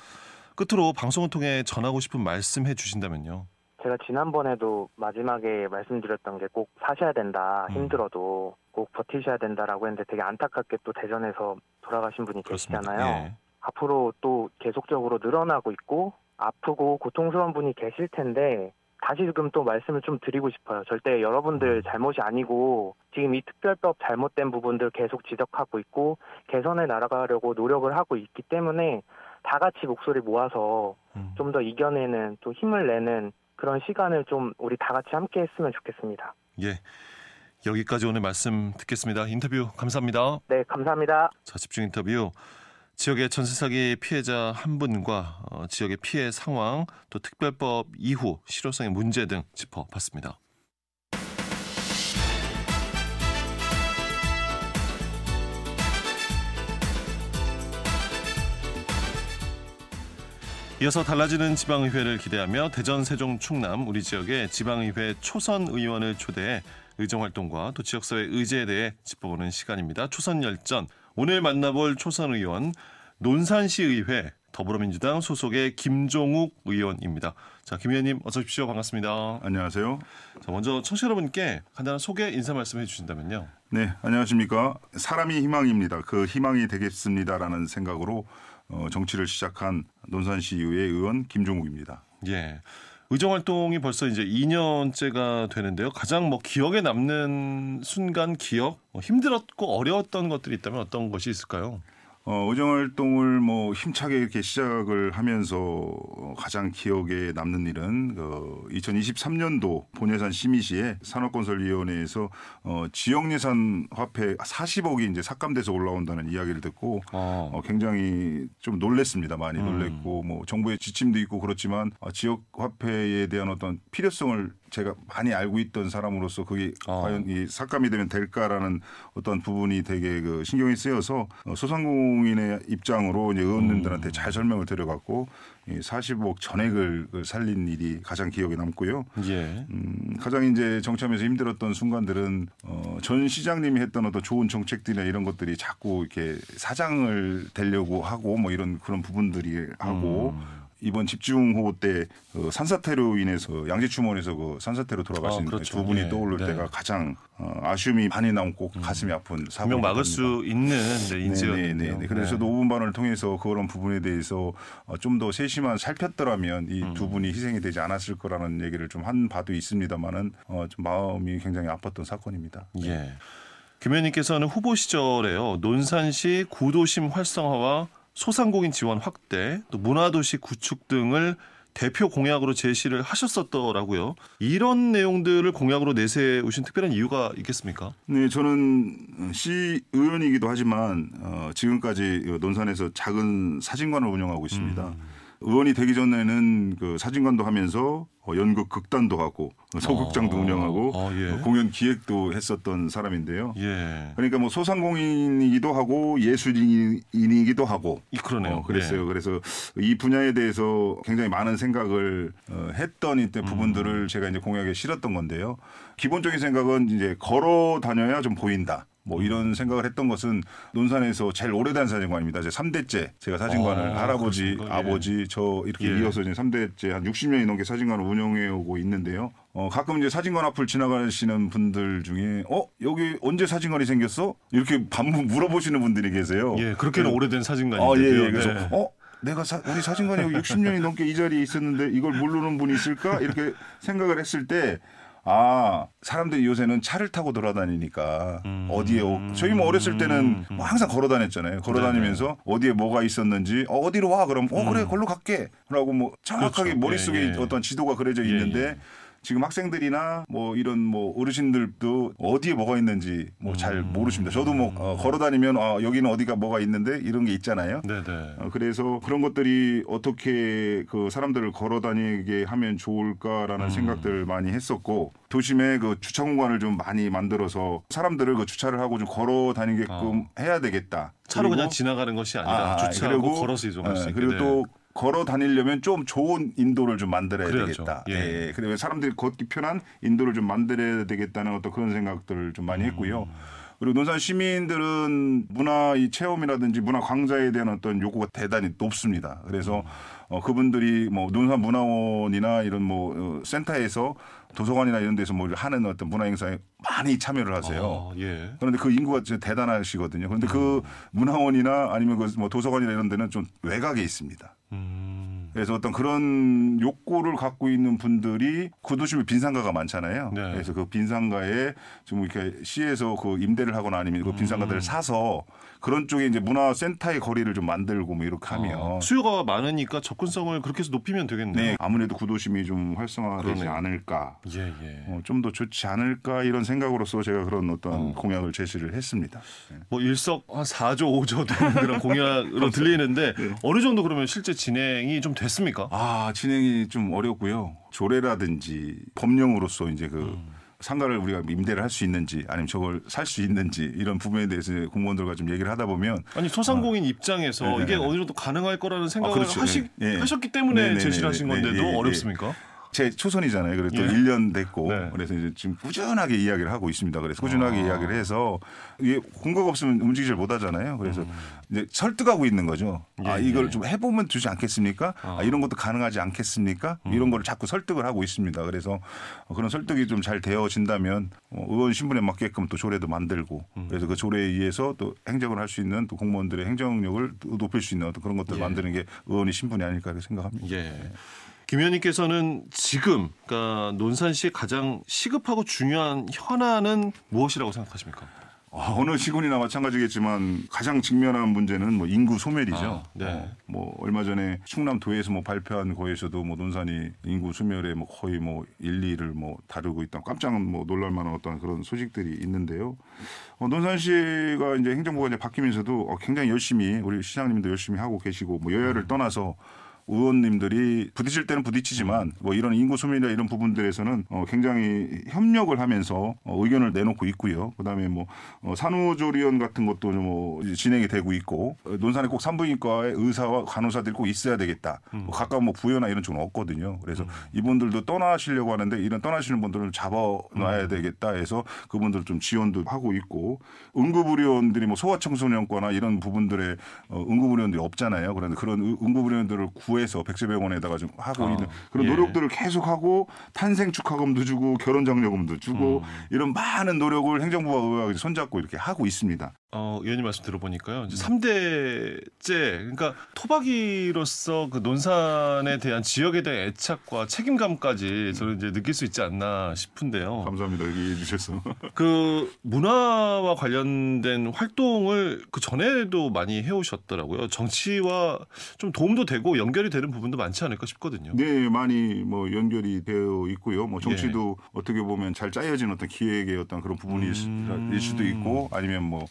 Speaker 2: 끝으로 방송을 통해 전하고 싶은 말씀 해주신다면요.
Speaker 6: 제가 지난번에도 마지막에 말씀드렸던 게 꼭 사셔야 된다. 힘들어도 꼭 버티셔야 된다라고 했는데 되게 안타깝게 또 대전에서 돌아가신 분이 계시잖아요.
Speaker 2: 예.
Speaker 6: 앞으로 또 계속적으로 늘어나고 있고 아프고 고통스러운 분이 계실 텐데 다시금 또 말씀을 좀 드리고 싶어요. 절대 여러분들 잘못이 아니고 지금 이 특별법 잘못된 부분들 계속 지적하고 있고 개선해 나가려고 노력을 하고 있기 때문에 다 같이 목소리 모아서 좀 더 이겨내는 또 힘을 내는 그런 시간을 좀 우리 다 같이 함께 했으면 좋겠습니다.
Speaker 2: 예. 여기까지 오늘 말씀 듣겠습니다. 인터뷰 감사합니다.
Speaker 6: 네, 감사합니다.
Speaker 2: 자, 집중 인터뷰. 지역의 전세사기 피해자 한 분과 지역의 피해 상황, 또 특별법 이후 실효성의 문제 등 짚어봤습니다. 이어서 달라지는 지방의회를 기대하며 대전, 세종, 충남 우리 지역의 지방의회 초선 의원을 초대해 의정활동과 또 지역사회 의제에 대해 짚어보는 시간입니다. 초선열전. 오늘 만나볼 초선 의원 논산시의회 더불어민주당 소속의 김종욱 의원입니다. 자, 김 의원님 어서 오십시오. 반갑습니다.
Speaker 7: 안녕하세요.
Speaker 2: 자, 먼저 청취자 여러분께 간단한 소개 인사 말씀해 주신다면요.
Speaker 7: 네, 안녕하십니까. 사람이 희망입니다. 그 희망이 되겠습니다라는 생각으로 정치를 시작한 논산시의회 의원 김종욱입니다.
Speaker 2: 예. 의정활동이 벌써 이제 2년째가 되는데요. 가장 기억에 남는 순간 기억, 힘들었고 어려웠던 것들이 있다면 어떤 것이 있을까요?
Speaker 7: 의정활동을 힘차게 이렇게 시작을 하면서 가장 기억에 남는 일은 2023년도 본예산 심의시에 산업건설위원회에서 지역예산 화폐 40억이 이제 삭감돼서 올라온다는 이야기를 듣고 굉장히 좀 놀랬습니다. 많이 놀랬고 정부의 지침도 있고 그렇지만 지역 화폐에 대한 어떤 필요성을 제가 많이 알고 있던 사람으로서 그게 과연 이 삭감이 되면 될까라는 어떤 부분이 되게 신경이 쓰여서 소상공인의 입장으로 이제 의원님들한테 잘 설명을 드려갖고 이 40억 전액을 살린 일이 가장 기억에 남고요.
Speaker 2: 예.
Speaker 7: 가장 이제 정치하면서 힘들었던 순간들은 전 시장님이 했던 어떤 좋은 정책들이나 이런 것들이 자꾸 이렇게 사장을 되려고 하고 이런 그런 부분들이 하고. 이번 집중호우 때 산사태로 인해서 양재추모원에서 산사태로 돌아가신
Speaker 2: 그렇죠.
Speaker 7: 두 분이
Speaker 2: 예.
Speaker 7: 떠오를
Speaker 2: 네.
Speaker 7: 때가 가장 아쉬움이 많이 남고 가슴이 아픈 사고입니다.
Speaker 2: 분명 막을 수 있는 인재였는데요.
Speaker 7: 네. 그래서 저도 5분반을 통해서 그런 부분에 대해서 좀 더 세심한 살폈더라면 이 두 분이 희생이 되지 않았을 거라는 얘기를 좀 한 바도 있습니다만은 좀 마음이 굉장히 아팠던 사건입니다.
Speaker 2: 예. 김 의원님께서는 후보 시절에요. 논산시 구도심 활성화와 소상공인 지원 확대, 또 문화도시 구축 등을 대표 공약으로 제시를 하셨었더라고요. 이런 내용들을 공약으로 내세우신 특별한 이유가 있겠습니까?
Speaker 7: 네, 저는 시의원이기도 하지만 지금까지 논산에서 작은 사진관을 운영하고 있습니다. 의원이 되기 전에는 그 사진관도 하면서 연극 극단도 하고 소극장도 운영하고
Speaker 2: 예.
Speaker 7: 공연 기획도 했었던 사람인데요.
Speaker 2: 예.
Speaker 7: 그러니까 뭐 소상공인이기도 하고 예술인이기도 하고
Speaker 2: 그러네요.
Speaker 7: 그랬어요.
Speaker 2: 네.
Speaker 7: 그래서 이 분야에 대해서 굉장히 많은 생각을 했던 이때 부분들을 제가 이제 공약에 실었던 건데요. 기본적인 생각은 이제 걸어 다녀야 좀 보인다. 뭐 이런 생각을 했던 것은 논산에서 제일 오래된 사진관입니다. 이제 3대째 제가 사진관을 할아버지,
Speaker 2: 그렇습니까?
Speaker 7: 아버지 저 이렇게
Speaker 2: 예.
Speaker 7: 이어서 이제 3대째 한 60년이 넘게 사진관을 운영해 오고 있는데요. 가끔 이제 사진관 앞을 지나가시는 분들 중에 여기 언제 사진관이 생겼어? 이렇게 반복 물어보시는 분들이 계세요.
Speaker 2: 예, 그렇게는 오래된 사진관인데요.
Speaker 7: 예. 그래서
Speaker 2: 네.
Speaker 7: 내가 우리 사진관이 여기 60년이 넘게 이 자리에 있었는데 이걸 모르는 분이 있을까? 이렇게 생각을 했을 때 사람들이 요새는 차를 타고 돌아다니니까 어디에 저희 뭐 어렸을 때는 뭐 항상 걸어 다녔잖아요. 걸어 다니면서 어디에 뭐가 있었는지 어디로 와 그럼 그래 걸로 갈게 라고 뭐 정확하게
Speaker 2: 그렇죠.
Speaker 7: 머릿속에
Speaker 2: 예.
Speaker 7: 어떤 지도가 그려져 있는데 지금 학생들이나 뭐 이런 뭐 어르신들도 어디에 뭐가 있는지 뭐 잘 모르십니다. 저도 뭐 걸어 다니면 여기는 어디가 뭐가 있는데 이런 게 있잖아요.
Speaker 2: 네네.
Speaker 7: 그래서 그런 것들이 어떻게 그 사람들을 걸어 다니게 하면 좋을까라는 생각들을 많이 했었고 도심에 그 주차 공간을 좀 많이 만들어서 사람들을 그 주차를 하고 좀 걸어 다니게끔 해야 되겠다.
Speaker 2: 차로
Speaker 7: 그리고
Speaker 2: 그냥 지나가는 것이 아니라 주차하고
Speaker 7: 그리고,
Speaker 2: 걸어서 이동할 수 있게.
Speaker 7: 그리고 또 걸어 다니려면 좀 좋은 인도를 좀 만들어야
Speaker 2: 그래야죠.
Speaker 7: 되겠다.
Speaker 2: 예.
Speaker 7: 그리고 사람들이 걷기 편한 인도를 좀 만들어야 되겠다는 어떤 그런 생각들을 좀 많이 했고요. 그리고 논산 시민들은 문화 이 체험이라든지 문화 광자에 대한 어떤 요구가 대단히 높습니다. 그래서 그분들이 뭐 논산 문화원이나 이런 뭐 센터에서 도서관이나 이런 데서 뭐 하는 어떤 문화 행사에 많이 참여를 하세요.
Speaker 2: 예.
Speaker 7: 그런데 그 인구가 진짜 대단하시거든요. 그런데 그 문화원이나 아니면 그 뭐 도서관이나 이런 데는 좀 외곽에 있습니다. 그래서 어떤 그런 욕구를 갖고 있는 분들이 구도심에 빈상가가 많잖아요.
Speaker 2: 네.
Speaker 7: 그래서 그 빈상가에 좀 이렇게 시에서 그 임대를 하거나 아니면 그 빈상가들을 사서 그런 쪽에 이제 문화센터의 거리를 좀 만들고 뭐 이렇게 하면
Speaker 2: 수요가 많으니까 접근성을 그렇게 해서 높이면 되겠네요.
Speaker 7: 네, 아무래도 구도심이 좀 활성화되지
Speaker 2: 그러네요.
Speaker 7: 않을까.
Speaker 2: 예.
Speaker 7: 좀 더 좋지 않을까 이런 생각으로서 제가 그런 어떤 공약을 제시를 했습니다.
Speaker 2: 뭐 일석 한 4조 5조 되는 그런 공약으로 들리는데 어느 정도 그러면 실제 진행이 좀 됐습니까?
Speaker 7: 진행이 좀 어렵고요. 조례라든지 법령으로서 이제 그 상가를 우리가 임대를 할 수 있는지 아니면 저걸 살 수 있는지 이런 부분에 대해서 공무원들과 좀 얘기를 하다 보면
Speaker 2: 아니 소상공인 입장에서 이게 어느 정도 가능할 거라는 생각을
Speaker 7: 그렇죠.
Speaker 2: 하셨기 때문에
Speaker 7: 네네네.
Speaker 2: 제시를 하신 건데도
Speaker 7: 예.
Speaker 2: 어렵습니까?
Speaker 7: 제 초선이잖아요. 그래서 또
Speaker 2: 예.
Speaker 7: 1년 됐고
Speaker 2: 네.
Speaker 7: 그래서 이제 지금 꾸준하게 이야기를 하고 있습니다. 그래서 꾸준하게 이야기를 해서 이게 공과가 없으면 움직이질 못하잖아요. 그래서 이제 설득하고 있는 거죠. 이걸 좀 해보면 되지 않겠습니까? 이런 것도 가능하지 않겠습니까? 이런 거를 자꾸 설득을 하고 있습니다. 그래서 그런 설득이 좀 잘 되어진다면 의원 신분에 맞게끔 또 조례도 만들고 그래서 그 조례에 의해서 또 행정을 할 수 있는 또 공무원들의 행정력을 높일 수 있는 어떤 그런 것들을 만드는 게 의원의 신분이 아닐까 이렇게 생각합니다.
Speaker 2: 예. 김 의원님께서는 지금 그러니까 논산시의 가장 시급하고 중요한 현안은 무엇이라고 생각하십니까?
Speaker 7: 어느 시군이나 마찬가지겠지만 가장 직면한 문제는 뭐 인구 소멸이죠.
Speaker 2: 네.
Speaker 7: 뭐 얼마 전에 충남도에서 뭐 발표한 거에서도 뭐 논산이 인구 소멸에 뭐 거의 뭐 1, 2를 뭐 다루고 있다. 깜짝 뭐 놀랄만한 어떤 그런 소식들이 있는데요. 논산시가 이제 행정부가 이제 바뀌면서도 굉장히 열심히 우리 시장님도 열심히 하고 계시고 뭐 여야를 떠나서 의원님들이 부딪힐 때는 부딪히지만 뭐 이런 인구 소멸이나 이런 부분들에서는 굉장히 협력을 하면서 의견을 내놓고 있고요. 그다음에 뭐 산후조리원 같은 것도 뭐 진행이 되고 있고 논산에 꼭 산부인과의 의사와 간호사들이 꼭 있어야 되겠다. 가까운 뭐 부여나 이런 쪽은 없거든요. 그래서 이분들도 떠나시려고 하는데 이런 떠나시는 분들을 잡아놔야 되겠다 해서 그분들 좀 지원도 하고 있고 응급의료원들이 뭐 소아청소년과나 이런 부분들의 응급의료원들이 없잖아요. 그런데 그런 응급의료원들을 구해서 백세병원에다가 좀 하고 있는 그런 노력들을 계속하고 탄생 축하금도 주고 결혼 장려금도 주고 이런 많은 노력을 행정부와 의회가 손잡고 이렇게 하고 있습니다.
Speaker 2: 의원님 말씀 들어보니까요. 이제 3대째 그러니까 토박이로서 그 논산에 대한 지역에 대한 애착과 책임감까지 저는 이제 느낄 수 있지 않나 싶은데요.
Speaker 7: 감사합니다. 얘기해 주셔서.
Speaker 2: 그 문화와 관련된 활동을 그 전에도 많이 해오셨더라고요. 정치와 좀 도움도 되고 연결이 되는 부분도 많지 않을까 싶거든요.
Speaker 7: 네, 많이 뭐 연결이 되어 있고요. 뭐 정치도 어떻게 보면 잘 짜여진 어떤 기획의 어떤 그런 부분일 수도 있고 아니면 뭐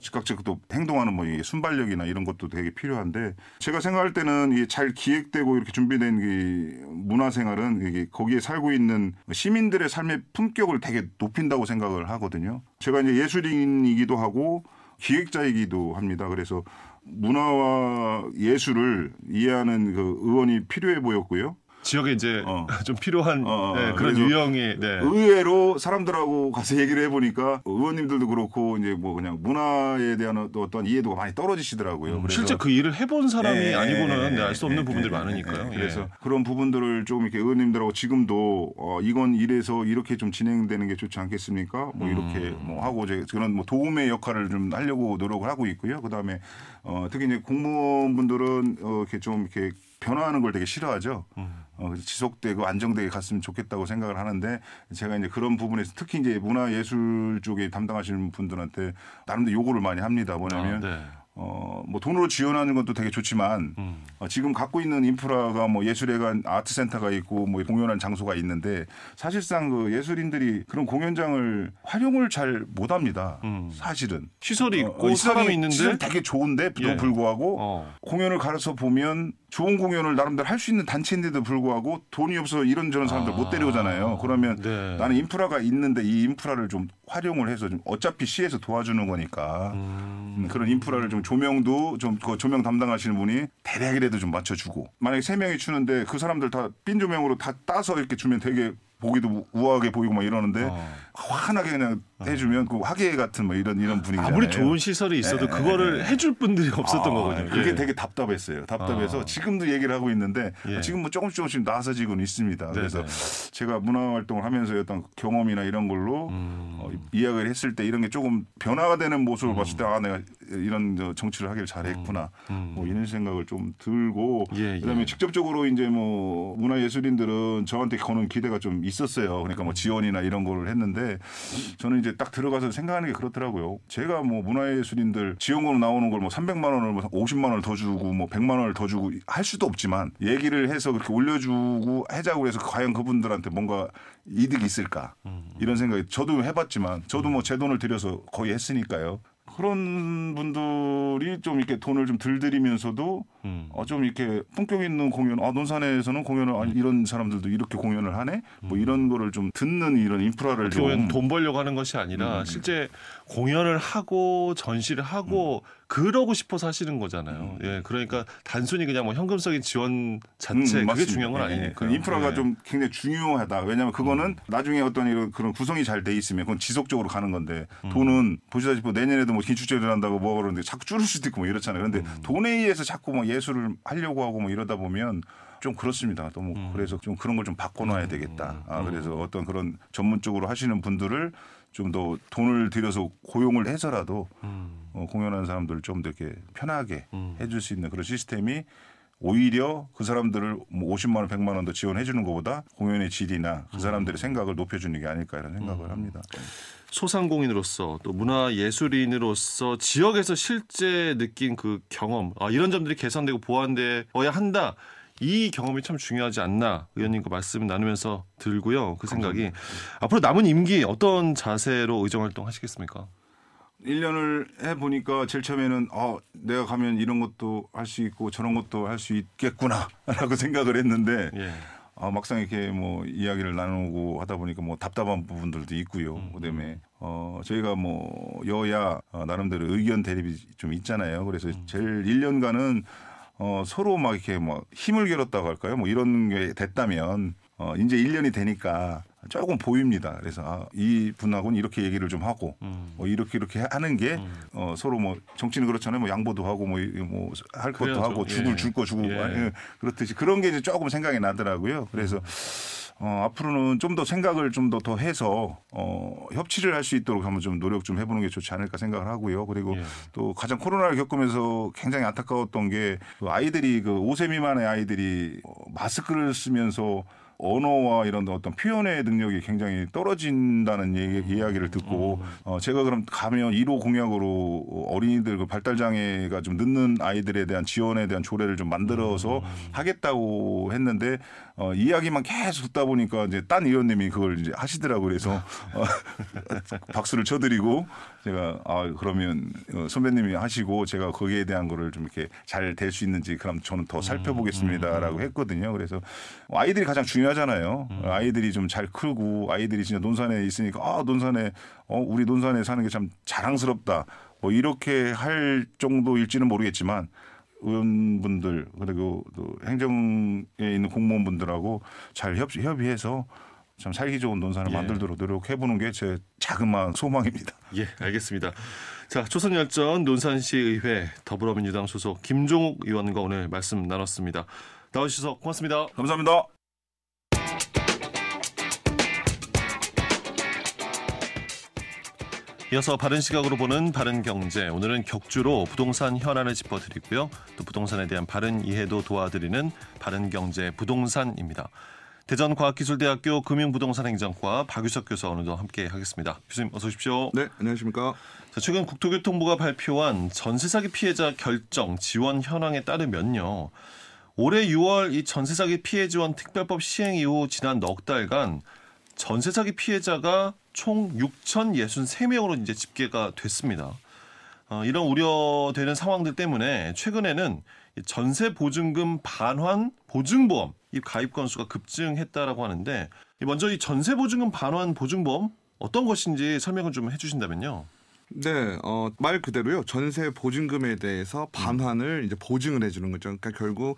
Speaker 7: 즉각적으로 또 행동하는 뭐 이 순발력이나 이런 것도 되게 필요한데 제가 생각할 때는 이게 잘 기획되고 이렇게 준비된 이 문화생활은 이게 거기에 살고 있는 시민들의 삶의 품격을 되게 높인다고 생각을 하거든요. 제가 이제 예술인이기도 하고 기획자이기도 합니다. 그래서 문화와 예술을 이해하는 그 의원이 필요해 보였고요.
Speaker 2: 지역에 이제 좀 필요한 그런 유형의
Speaker 7: 의외로 사람들하고 가서 얘기를 해보니까 의원님들도 그렇고 이제 뭐 그냥 문화에 대한 어떤 이해도가 많이 떨어지시더라고요. 그래서
Speaker 2: 실제 그 일을 해본 사람이 아니고는 알 수 없는 부분들이 많으니까요.
Speaker 7: 그래서 그런 부분들을 좀 이렇게 의원님들하고 지금도 이건 이래서 이렇게 좀 진행되는 게 좋지 않겠습니까? 뭐 이렇게 뭐 하고 그런 뭐 도움의 역할을 좀 하려고 노력을 하고 있고요. 그 다음에 특히 이제 공무원분들은 이렇게 좀 이렇게 변화하는 걸 되게 싫어하죠. 지속되고 안정되게 갔으면 좋겠다고 생각을 하는데 제가 이제 그런 부분에서 특히 이제 문화예술 쪽에 담당하시는 분들한테 나름대로 요구를 많이 합니다. 뭐냐면 뭐 돈으로 지원하는 것도 되게 좋지만 지금 갖고 있는 인프라가 뭐 예술회관 아트센터가 있고 뭐 공연할 장소가 있는데 사실상 그 예술인들이 그런 공연장을 활용을 잘 못합니다. 사실은
Speaker 2: 시설이 있고 사람이 있는데
Speaker 7: 시설이 되게 좋은데도 불구하고 공연을 가서 보면 좋은 공연을 나름대로 할 수 있는 단체인데도 불구하고 돈이 없어서 이런저런 사람들 못 데려오잖아요. 그러면 나는 인프라가 있는데 이 인프라를 좀 활용을 해서 좀 어차피 시에서 도와주는 거니까 그런 인프라를 좀 조명도 좀 그 조명 담당하시는 분이 대략이라도 좀 맞춰주고 만약에 3명이 추는데 그 사람들 다 빈 조명으로 다 따서 이렇게 주면 되게 보기도 우아하게 보이고 막 이러는데 환하게 그냥 해주면 그 화계 같은 뭐 이런 분위기잖아요.
Speaker 2: 아무리 좋은 시설이 있어도 그거를 해줄 분들이 없었던 거거든요.
Speaker 7: 그게 되게 답답했어요. 답답해서 지금도 얘기를 하고 있는데 지금 뭐 조금씩 나아서지고는 있습니다. 그래서 제가 문화활동을 하면서 어떤 경험이나 이런 걸로 이야기를 했을 때 이런 게 조금 변화가 되는 모습을 봤을 때 내가 이런 정치를 하길 잘했구나 뭐 이런 생각을 좀 들고 그다음에 직접적으로 이제 뭐 문화예술인들은 저한테 거는 기대가 좀 있었어요. 그러니까 뭐 지원이나 이런 거를 했는데 저는 이제 딱 들어가서 생각하는 게 그렇더라고요. 제가 뭐 문화예술인들 지원금으로 나오는 걸 뭐 300만 원을 뭐 50만 원을 더 주고 뭐 100만 원을 더 주고 할 수도 없지만 얘기를 해서 그렇게 올려주고 하자고 해서 과연 그분들한테 뭔가 이득이 있을까 이런 생각이 저도 해봤지만 저도 뭐 제 돈을 들여서 거의 했으니까요. 그런 분들이 좀 이렇게 돈을 좀 덜 들이면서도 좀 이렇게 품격 있는 공연, 논산에서는 공연을 이런 사람들도 이렇게 공연을 하네, 뭐 이런 거를 좀 듣는 이런 인프라를 좀
Speaker 2: 돈 벌려고 하는 것이 아니라 실제 공연을 하고 전시를 하고 그러고 싶어서 하시는 거잖아요. 그러니까 단순히 그냥 뭐 현금적인 지원 자체 그게 중요한 건 아니니까.
Speaker 7: 그 인프라가 좀 굉장히 중요하다. 왜냐하면 그거는 나중에 어떤 이런 그런 구성이 잘 돼 있으면 그건 지속적으로 가는 건데 돈은 보시다시피 내년에도 뭐 긴축제를 한다고 뭐 그러는데 자꾸 줄을 수도 있고 뭐 이렇잖아요. 그런데 돈에 의해서 자꾸 뭐 예술을 하려고 하고 뭐 이러다 보면 좀 그렇습니다. 너무 그래서 좀 그런 걸 좀 바꿔놔야 되겠다. 그래서 어떤 그런 전문적으로 하시는 분들을 좀 더 돈을 들여서 고용을 해서라도 공연하는 사람들을 좀 더 이렇게 편하게 해줄 수 있는 그런 시스템이 오히려 그 사람들을 뭐 50만 원, 100만 원 더 지원해 주는 것보다 공연의 질이나 그 사람들의 생각을 높여주는 게 아닐까 이런 생각을 합니다.
Speaker 2: 소상공인으로서 또 문화예술인으로서 지역에서 실제 느낀 그 경험 이런 점들이 개선되고 보완되어야 한다. 이 경험이 참 중요하지 않나 의원님과 말씀 나누면서 들고요. 그 생각이 앞으로 남은 임기 어떤 자세로 의정활동 하시겠습니까?
Speaker 7: 1년을 해보니까 제일 처음에는 내가 가면 이런 것도 할 수 있고 저런 것도 할 수 있겠구나라고 생각을 했는데 막상 이렇게 뭐 이야기를 나누고 하다 보니까 뭐 답답한 부분들도 있고요. 그다음에 저희가 뭐 여야 나름대로 의견 대립이 좀 있잖아요. 그래서 제일 1년간은 서로 막 이렇게 뭐 힘을 겨뤘다고 할까요? 뭐 이런 게 됐다면 이제 1년이 되니까 조금 보입니다. 그래서 이 분하고는 이렇게 얘기를 좀 하고 이렇게 하는 게 서로 뭐 정치는 그렇잖아요. 뭐 양보도 하고 뭐 할 것도 하고 줄 거 주고 그렇듯이 그런 게 이제 조금 생각이 나더라고요. 그래서 앞으로는 좀 더 생각을 좀 더 해서 협치를 할 수 있도록 한번 좀 노력 좀 해보는 게 좋지 않을까 생각을 하고요. 그리고
Speaker 2: 예.
Speaker 7: 또 가장 코로나를 겪으면서 굉장히 안타까웠던 게 아이들이 5세 미만의 아이들이 마스크를 쓰면서 언어와 이런 어떤 표현의 능력이 굉장히 떨어진다는 이야기를 듣고 제가 그럼 가면 1호 공약으로 어린이들 발달 장애가 좀 늦는 아이들에 대한 지원에 대한 조례를 좀 만들어서 하겠다고 했는데 이야기만 계속 듣다 보니까 이제 딴 의원님이 그걸 이제 하시더라고요. 그래서 박수를 쳐드리고 제가 그러면 선배님이 하시고 제가 거기에 대한 거를 좀 이렇게 잘 될 수 있는지 그럼 저는 더 살펴보겠습니다라고 했거든요. 그래서 아이들이 가장 중요하잖아요. 아이들이 좀 잘 크고 아이들이 진짜 논산에 있으니까 논산에 우리 논산에 사는 게 참 자랑스럽다. 뭐 이렇게 할 정도일지는 모르겠지만 의원분들 그리고 또 행정에 있는 공무원분들하고 잘 협의해서 참 살기 좋은 논산을 만들도록 노력해보는 게 제 자그마한 소망입니다.
Speaker 2: 예, 알겠습니다. 자, 초선열전 논산시의회 더불어민주당 소속 김종욱 의원과 오늘 말씀 나눴습니다. 나와주셔서 고맙습니다.
Speaker 7: 감사합니다.
Speaker 2: 이어서 바른 시각으로 보는 바른 경제. 오늘은 격주로 부동산 현안을 짚어드리고요. 또 부동산에 대한 바른 이해도 도와드리는 바른 경제 부동산입니다. 대전과학기술대학교 금융부동산행정과 박유석 교수 오늘도 함께 하겠습니다. 교수님 어서 오십시오.
Speaker 8: 네, 안녕하십니까.
Speaker 2: 자, 최근 국토교통부가 발표한 전세 사기 피해자 결정 지원 현황에 따르면요. 올해 6월 이 전세 사기 피해 지원 특별법 시행 이후 지난 넉 달간 전세 사기 피해자가 총 6,063명으로 이제 집계가 됐습니다. 이런 우려되는 상황들 때문에 최근에는 전세 보증금 반환 보증보험 이 가입 건수가 급증했다라고 하는데 먼저 이 전세 보증금 반환 보증보험 어떤 것인지 설명을 좀 해주신다면요.
Speaker 8: 네, 말 그대로요. 전세 보증금에 대해서 반환을 이제 보증을 해주는 거죠. 그러니까 결국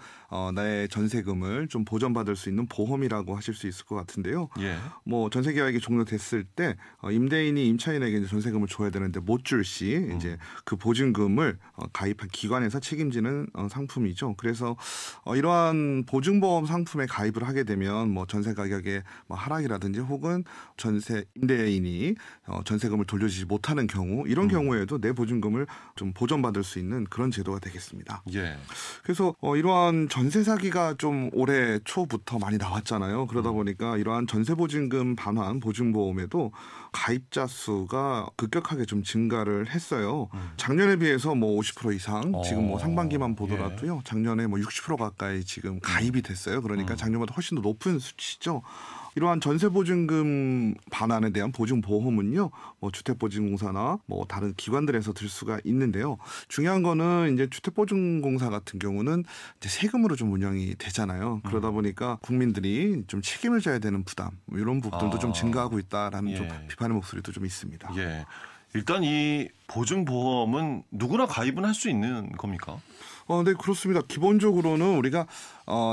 Speaker 8: 나의 전세금을 좀 보전받을 수 있는 보험이라고 하실 수 있을 것 같은데요.
Speaker 2: 예.
Speaker 8: 뭐 전세 계약이 종료됐을 때 임대인이 임차인에게 이제 전세금을 줘야 되는데 못 줄 시 이제 그 보증금을 가입한 기관에서 책임지는 상품이죠. 그래서 이러한 보증보험 상품에 가입을 하게 되면 뭐 전세 가격의 뭐 하락이라든지 혹은 전세 임대인이 전세금을 돌려주지 못하는 경우 이런 경우에도 내 보증금을 좀 보전받을 수 있는 그런 제도가 되겠습니다.
Speaker 2: 예.
Speaker 8: 그래서 이러한 전세 사기가 좀 올해 초부터 많이 나왔잖아요. 그러다 보니까 이러한 전세 보증금 반환 보증보험에도 가입자 수가 급격하게 좀 증가를 했어요. 작년에 비해서 뭐 50% 이상 지금 뭐 상반기만 보더라도요. 작년에 뭐 60% 가까이 지금 가입이 됐어요. 그러니까 작년보다 훨씬 더 높은 수치죠. 이러한 전세보증금 반환에 대한 보증보험은요, 뭐 주택보증공사나 뭐 다른 기관들에서 들 수가 있는데요. 중요한 거는 이제 주택보증공사 같은 경우는 이제 세금으로 좀 운영이 되잖아요. 그러다 보니까 국민들이 좀 책임을 져야 되는 부담, 뭐 이런 부분도 좀 증가하고 있다라는 좀 비판의 목소리도 좀 있습니다.
Speaker 2: 예. 일단 이 보증보험은 누구나 가입은 할 수 있는 겁니까?
Speaker 8: 네, 그렇습니다. 기본적으로는 우리가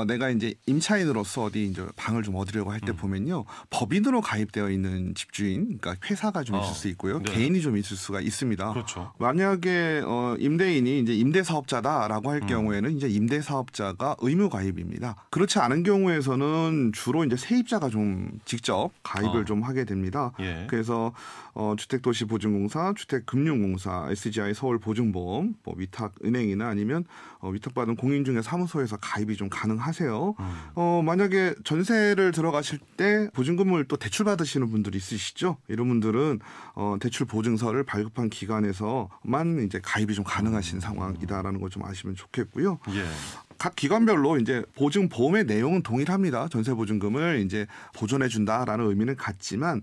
Speaker 8: 내가 이제 임차인으로서 어디 이제 방을 좀 얻으려고 할 때 보면요. 법인으로 가입되어 있는 집주인, 그러니까 회사가 좀 있을 수 있고요.
Speaker 2: 네.
Speaker 8: 개인이 좀 있을 수가 있습니다.
Speaker 2: 그렇죠.
Speaker 8: 만약에 임대인이 이제 임대사업자다라고 할 경우에는 이제 임대사업자가 의무 가입입니다. 그렇지 않은 경우에서는 주로 이제 세입자가 좀 직접 가입을 좀 하게 됩니다.
Speaker 2: 예.
Speaker 8: 그래서 주택도시보증공사, 주택금융공사, SGI 서울보증보험, 뭐 위탁은행이나 아니면 위탁받은 공인중개 사무소에서 가입이 좀 가능하세요. 만약에 전세를 들어가실 때 보증금을 또 대출받으시는 분들이 있으시죠. 이런 분들은 대출 보증서를 발급한 기관에서만 이제 가입이 좀 가능하신 상황이다라는 걸 좀 아시면 좋겠고요.
Speaker 2: 예.
Speaker 8: 각 기관별로 이제 보증 보험의 내용은 동일합니다. 전세 보증금을 이제 보존해 준다라는 의미는 같지만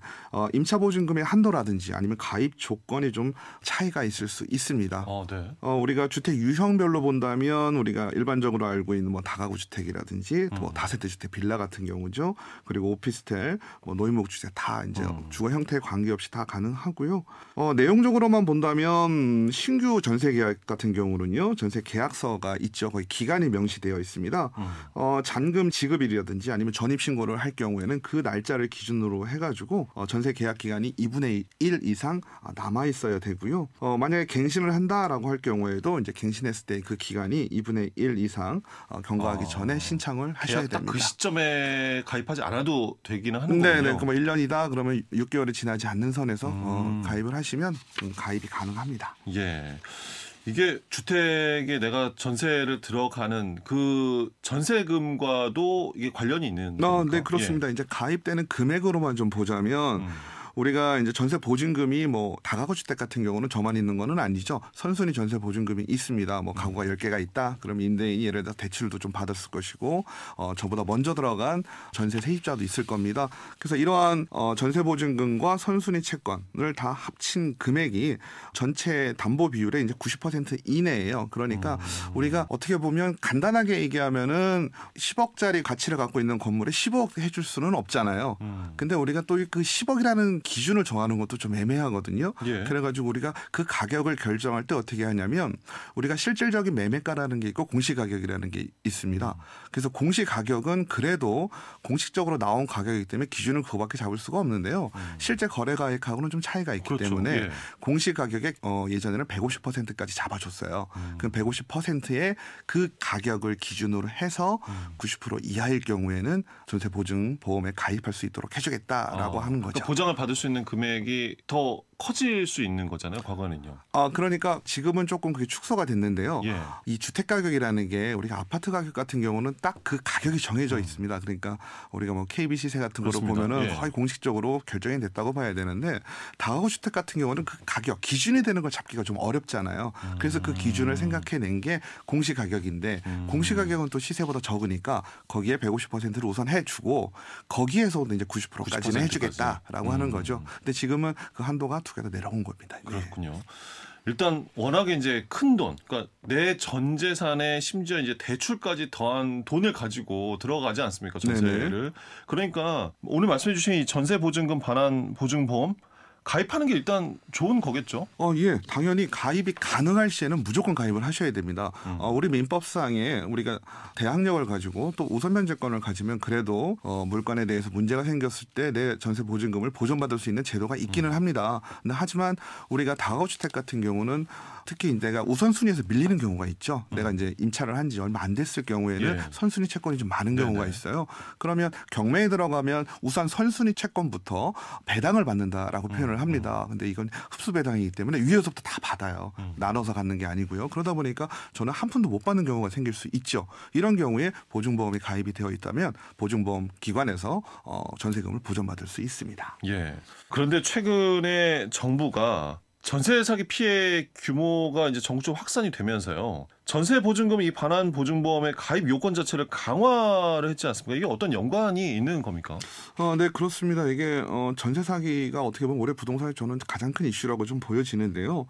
Speaker 8: 임차 보증금의 한도라든지 아니면 가입 조건이 좀 차이가 있을 수 있습니다.
Speaker 2: 네.
Speaker 8: 우리가 주택 유형별로 본다면 우리가 일반적으로 알고 있는 뭐 다가구 주택이라든지 또 다세대 주택 빌라 같은 경우죠. 그리고 오피스텔, 뭐 노인목 주택 다 이제 주거 형태에 관계없이 다 가능하고요. 내용적으로만 본다면 신규 전세 계약 같은 경우는요. 전세 계약서가 있죠. 거의 기간이 명시되어 있습니다. 잔금 지급일이라든지 아니면 전입신고를 할 경우에는 그 날짜를 기준으로 해가지고 전세 계약 기간이 2분의 1 이상 남아 있어야 되고요. 만약에 갱신을 한다라고 할 경우에도 이제 갱신했을 때 그 기간이 2분의 1 이상 경과하기 전에 신청을 하셔야
Speaker 2: 계약 딱
Speaker 8: 됩니다.
Speaker 2: 그 시점에 가입하지 않아도 되기는 하는 거예요.
Speaker 8: 네네. 그럼 1년이다 그러면 6개월이 지나지 않는 선에서 가입을 하시면 가입이 가능합니다.
Speaker 2: 예. 이게 주택에 내가 전세를 들어가는 그 전세금과도 이게 관련이 있는 겁니까?
Speaker 8: 네, 그렇습니다. 이제 가입되는 금액으로만 좀 보자면 우리가 이제 전세 보증금이 뭐 다가구 주택 같은 경우는 저만 있는 거는 아니죠. 선순위 전세 보증금이 있습니다. 뭐 가구가 10개가 있다. 그럼 임대인이 예를 들어 대출도 좀 받았을 것이고 저보다 먼저 들어간 전세 세입자도 있을 겁니다. 그래서 이러한 전세 보증금과 선순위 채권을 다 합친 금액이 전체 담보 비율의 이제 90% 이내예요. 그러니까 우리가 어떻게 보면 간단하게 얘기하면은 10억짜리 가치를 갖고 있는 건물에 15억 해줄 수는 없잖아요. 근데 우리가 또 그 10억이라는 기준을 정하는 것도 좀 애매하거든요.
Speaker 2: 예.
Speaker 8: 그래가지고 우리가 그 가격을 결정할 때 어떻게 하냐면 우리가 실질적인 매매가라는 게 있고 공시가격이라는 게 있습니다. 그래서 공시가격은 그래도 공식적으로 나온 가격이기 때문에 기준을 그거밖에 잡을 수가 없는데요. 실제 거래가액하고는 좀 차이가 있기
Speaker 2: 그렇죠.
Speaker 8: 때문에
Speaker 2: 예.
Speaker 8: 공시가격에 예전에는 150%까지 잡아줬어요. 그 150%의 그 가격을 기준으로 해서 90% 이하일 경우에는 전세보증보험에 가입할 수 있도록 해주겠다라고 하는 거죠.
Speaker 2: 그러니까 보장을 받을 수 있는 금액이 더 커질 수 있는 거잖아요. 과거는요.
Speaker 8: 그러니까 지금은 조금 그게 축소가 됐는데요.
Speaker 2: 예.
Speaker 8: 이 주택 가격이라는 게 우리가 아파트 가격 같은 경우는 딱 그 가격이 정해져 있습니다. 그러니까 우리가 뭐 KB 시세 같은 거로
Speaker 2: 그렇습니다.
Speaker 8: 보면은
Speaker 2: 예.
Speaker 8: 거의 공식적으로 결정이 됐다고 봐야 되는데 다가구 주택 같은 경우는 그 가격 기준이 되는 걸 잡기가 좀 어렵잖아요. 그래서 그 기준을 생각해낸 게 공시 가격인데 공시 가격은 또 시세보다 적으니까 거기에 150%를 우선 해주고 거기에서 이제 90%까지는 해주겠다라고 하는 거죠. 근데 지금은 그 한도가 두 개 다 내려온 겁니다.
Speaker 2: 그렇군요. 일단 워낙에 이제 큰 돈, 그러니까 내 전 재산에 심지어 이제 대출까지 더한 돈을 가지고 들어가지 않습니까? 전세를.
Speaker 8: 네네.
Speaker 2: 그러니까 오늘 말씀해 주신 이 전세 보증금 반환 보증보험 가입하는 게 일단 좋은 거겠죠?
Speaker 8: 예. 당연히 가입이 가능할 시에는 무조건 가입을 하셔야 됩니다. 우리 민법상에 우리가 대항력을 가지고 또 우선 면제권을 가지면 그래도 물건에 대해서 문제가 생겼을 때 내 전세 보증금을 보전받을 수 있는 제도가 있기는 합니다. 근데 하지만 우리가 다가구 주택 같은 경우는 특히 내가 우선순위에서 밀리는 경우가 있죠. 내가 이제 임차를 한 지 얼마 안 됐을 경우에는
Speaker 2: 예.
Speaker 8: 선순위 채권이 좀 많은 경우가 있어요. 그러면 경매에 들어가면 우선 선순위 채권부터 배당을 받는다라고 표현을 합니다. 근데 이건 흡수 배당이기 때문에 위에서부터 다 받아요. 나눠서 갖는 게 아니고요. 그러다 보니까 저는 한 푼도 못 받는 경우가 생길 수 있죠. 이런 경우에 보증보험이 가입이 되어 있다면 보증보험 기관에서 전세금을 보전받을 수 있습니다.
Speaker 2: 예. 그런데 최근에 정부가 전세 사기 피해 규모가 이제 전국적으로 확산이 되면서요. 전세 보증금 이 반환 보증보험의 가입 요건 자체를 강화를 했지 않습니까? 이게 어떤 연관이 있는 겁니까?
Speaker 8: 네, 그렇습니다. 이게 전세 사기가 어떻게 보면 올해 부동산에 저는 가장 큰 이슈라고 좀 보여지는데요.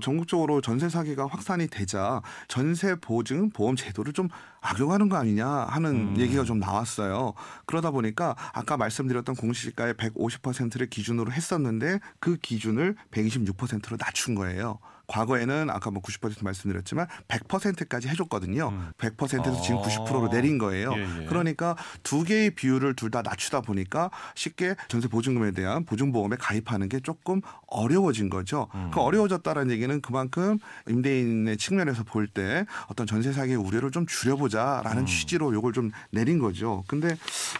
Speaker 8: 전국적으로 전세 사기가 확산이 되자 전세 보증 보험 제도를 좀 악용하는 거 아니냐 하는 얘기가 좀 나왔어요. 그러다 보니까 아까 말씀드렸던 공시지가의 150%를 기준으로 했었는데 그 기준을 126%로 낮춘 거예요. 과거에는 아까 뭐 90% 말씀드렸지만 100%까지 해줬거든요. 100%에서 지금 90%로 내린 거예요.
Speaker 2: 예.
Speaker 8: 그러니까 두 개의 비율을 둘 다 낮추다 보니까 쉽게 전세 보증금에 대한 보증보험에 가입하는 게 조금 어려워진 거죠. 그 어려워졌다는 얘기는 그만큼 임대인의 측면에서 볼 때 어떤 전세 사기의 우려를 좀 줄여보자라는 취지로 요걸 좀 내린 거죠. 근데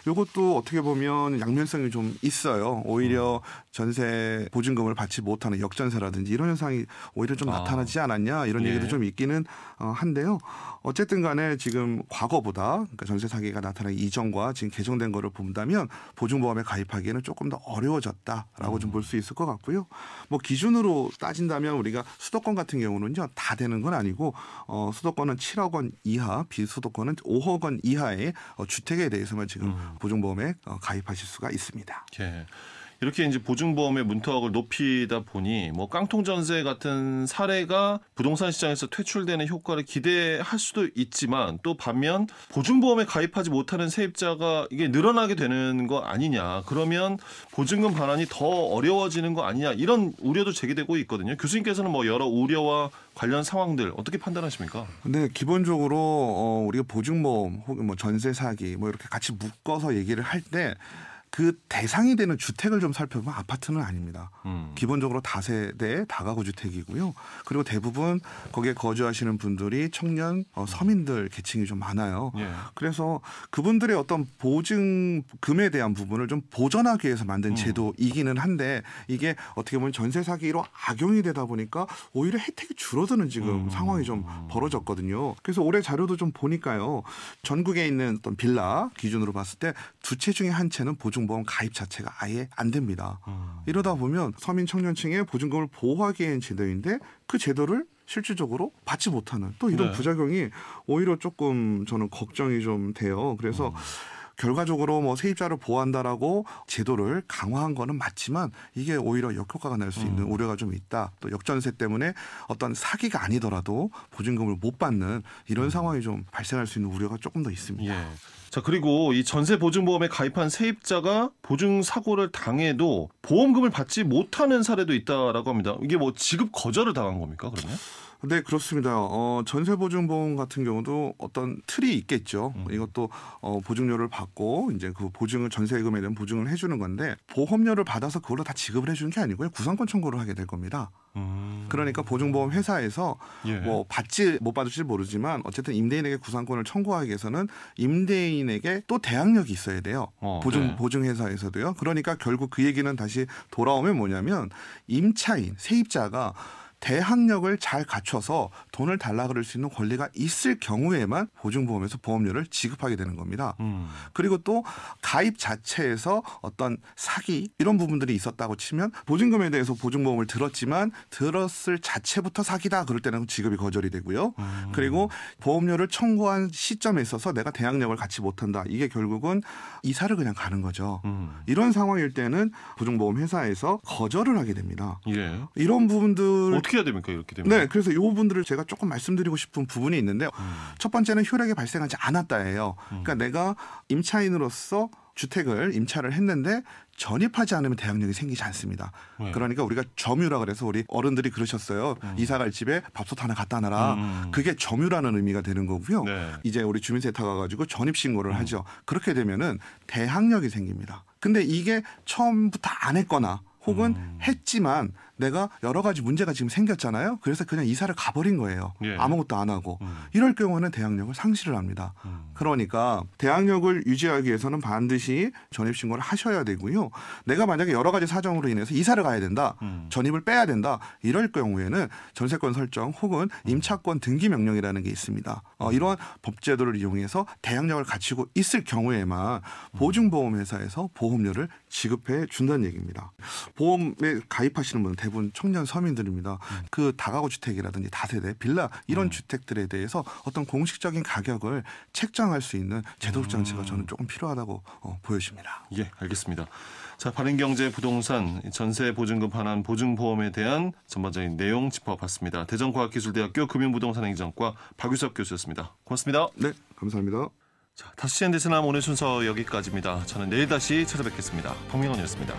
Speaker 8: 요것도 어떻게 보면 양면성이 좀 있어요. 오히려 전세 보증금을 받지 못하는 역전세라든지 이런 현상이 오히려 좀 나타나지 않았냐 이런 얘기도 좀 있기는 한데요. 어쨌든 간에 지금 과거보다 그러니까 전세 사기가 나타나기 이전과 지금 개정된 거를 본다면 보증보험에 가입하기에는 조금 더 어려워졌다라고 좀 볼 수 있을 것 같고요. 뭐 기준으로 따진다면 우리가 수도권 같은 경우는요 다 되는 건 아니고 수도권은 7억 원 이하, 비수도권은 5억 원 이하의 주택에 대해서만 지금 보증보험에 가입하실 수가 있습니다.
Speaker 2: 예. 이렇게 이제 보증보험의 문턱을 높이다 보니 뭐 깡통 전세 같은 사례가 부동산 시장에서 퇴출되는 효과를 기대할 수도 있지만 또 반면 보증보험에 가입하지 못하는 세입자가 이게 늘어나게 되는 거 아니냐. 그러면 보증금 반환이 더 어려워지는 거 아니냐. 이런 우려도 제기되고 있거든요. 교수님께서는 뭐 여러 우려와 관련 상황들 어떻게 판단하십니까?
Speaker 8: 네, 기본적으로 우리가 보증보험 혹은 뭐 전세 사기 뭐 이렇게 같이 묶어서 얘기를 할 때 그 대상이 되는 주택을 좀 살펴보면 아파트는 아닙니다. 기본적으로 다세대 다가구 주택이고요. 그리고 대부분 거기에 거주하시는 분들이 청년 서민들 계층이 좀 많아요.
Speaker 2: 예.
Speaker 8: 그래서 그분들의 어떤 보증금에 대한 부분을 좀 보전하기 위해서 만든 제도이기는 한데 이게 어떻게 보면 전세 사기로 악용이 되다 보니까 오히려 혜택이 줄어드는 지금 상황이 좀 벌어졌거든요. 그래서 올해 자료도 좀 보니까요. 전국에 있는 어떤 빌라 기준으로 봤을 때 두 채 중에 한 채는 보증보험 가입 자체가 아예 안 됩니다. 이러다 보면 서민 청년층의 보증금을 보호하기 위한 제도인데 그 제도를 실질적으로 받지 못하는 또 이런
Speaker 2: 네.
Speaker 8: 부작용이 오히려 조금 저는 걱정이 좀 돼요. 그래서 결과적으로 뭐 세입자를 보호한다라고 제도를 강화한 거는 맞지만 이게 오히려 역효과가 날 수 있는 우려가 좀 있다. 또 역전세 때문에 어떤 사기가 아니더라도 보증금을 못 받는 이런 상황이 좀 발생할 수 있는 우려가 조금 더 있습니다.
Speaker 2: 예. 자, 그리고 이 전세 보증보험에 가입한 세입자가 보증 사고를 당해도 보험금을 받지 못하는 사례도 있다라고 합니다. 이게 뭐 지급 거절을 당한 겁니까, 그러면?
Speaker 8: 네, 그렇습니다. 전세보증보험 같은 경우도 어떤 틀이 있겠죠. 이것도 보증료를 받고 이제 그 보증을 전세금에 대한 보증을 해주는 건데 보험료를 받아서 그걸로 다 지급을 해주는 게 아니고요. 구상권 청구를 하게 될 겁니다. 그러니까 보증보험 회사에서
Speaker 2: 예.
Speaker 8: 뭐 받지 못 받을지 모르지만 어쨌든 임대인에게 구상권을 청구하기 위해서는 임대인에게 또 대항력이 있어야 돼요.
Speaker 2: 네.
Speaker 8: 보증회사에서도요. 그러니까 결국 그 얘기는 다시 돌아오면 뭐냐면 임차인 세입자가 대항력을 잘 갖춰서 돈을 달라 그럴 수 있는 권리가 있을 경우에만 보증보험에서 보험료를 지급하게 되는 겁니다. 그리고 또 가입 자체에서 어떤 사기 이런 부분들이 있었다고 치면 보증금에 대해서 보증보험을 들었지만 들었을 자체부터 사기다 그럴 때는 지급이 거절이 되고요. 그리고 보험료를 청구한 시점에 있어서 내가 대항력을 갖지 못한다. 이게 결국은 이사를 그냥 가는 거죠. 이런 상황일 때는 보증보험 회사에서 거절을 하게 됩니다.
Speaker 2: 예.
Speaker 8: 이런 부분들
Speaker 2: 어떻게 해야 됩니까, 이렇게 되면?
Speaker 8: 네, 그래서 이 부분들을 제가 조금 말씀드리고 싶은 부분이 있는데 첫 번째는 효력이 발생하지 않았다예요. 그러니까 내가 임차인으로서 주택을 임차를 했는데 전입하지 않으면 대항력이 생기지 않습니다.
Speaker 2: 네.
Speaker 8: 그러니까 우리가 점유라 그래서 우리 어른들이 그러셨어요. 이사갈 집에 밥솥 하나 갖다 놔라. 그게 점유라는 의미가 되는 거고요.
Speaker 2: 네.
Speaker 8: 이제 우리 주민센터 가가지고 전입 신고를 하죠. 그렇게 되면은 대항력이 생깁니다. 근데 이게 처음부터 안 했거나 혹은 했지만 내가 여러 가지 문제가 지금 생겼잖아요. 그래서 그냥 이사를 가버린 거예요.
Speaker 2: 예.
Speaker 8: 아무것도 안 하고. 이럴 경우는 대항력을 상실을 합니다. 그러니까 대항력을 유지하기 위해서는 반드시 전입신고를 하셔야 되고요. 내가 만약에 여러 가지 사정으로 인해서 이사를 가야 된다. 전입을 빼야 된다. 이럴 경우에는 전세권 설정 혹은 임차권 등기 명령이라는 게 있습니다. 이러한 법제도를 이용해서 대항력을 갖추고 있을 경우에만 보증보험회사에서 보험료를 지급해 준다는 얘기입니다. 보험에 가입하시는 분은 대부분 청년 서민들입니다. 그 다가구 주택이라든지 다세대, 빌라 이런 주택들에 대해서 어떤 공식적인 가격을 책정할 수 있는 제도적 장치가 저는 조금 필요하다고 보여집니다.
Speaker 2: 예, 알겠습니다. 자, 바른경제 부동산 전세 보증금 반환 보증보험에 대한 전반적인 내용 짚어봤습니다. 대전과학기술대학교 금융부동산행정과 박유섭 교수였습니다. 고맙습니다.
Speaker 8: 네, 감사합니다.
Speaker 2: 자, 다시 대세남 오늘 순서 여기까지입니다. 저는 내일 다시 찾아뵙겠습니다. 박민원이었습니다.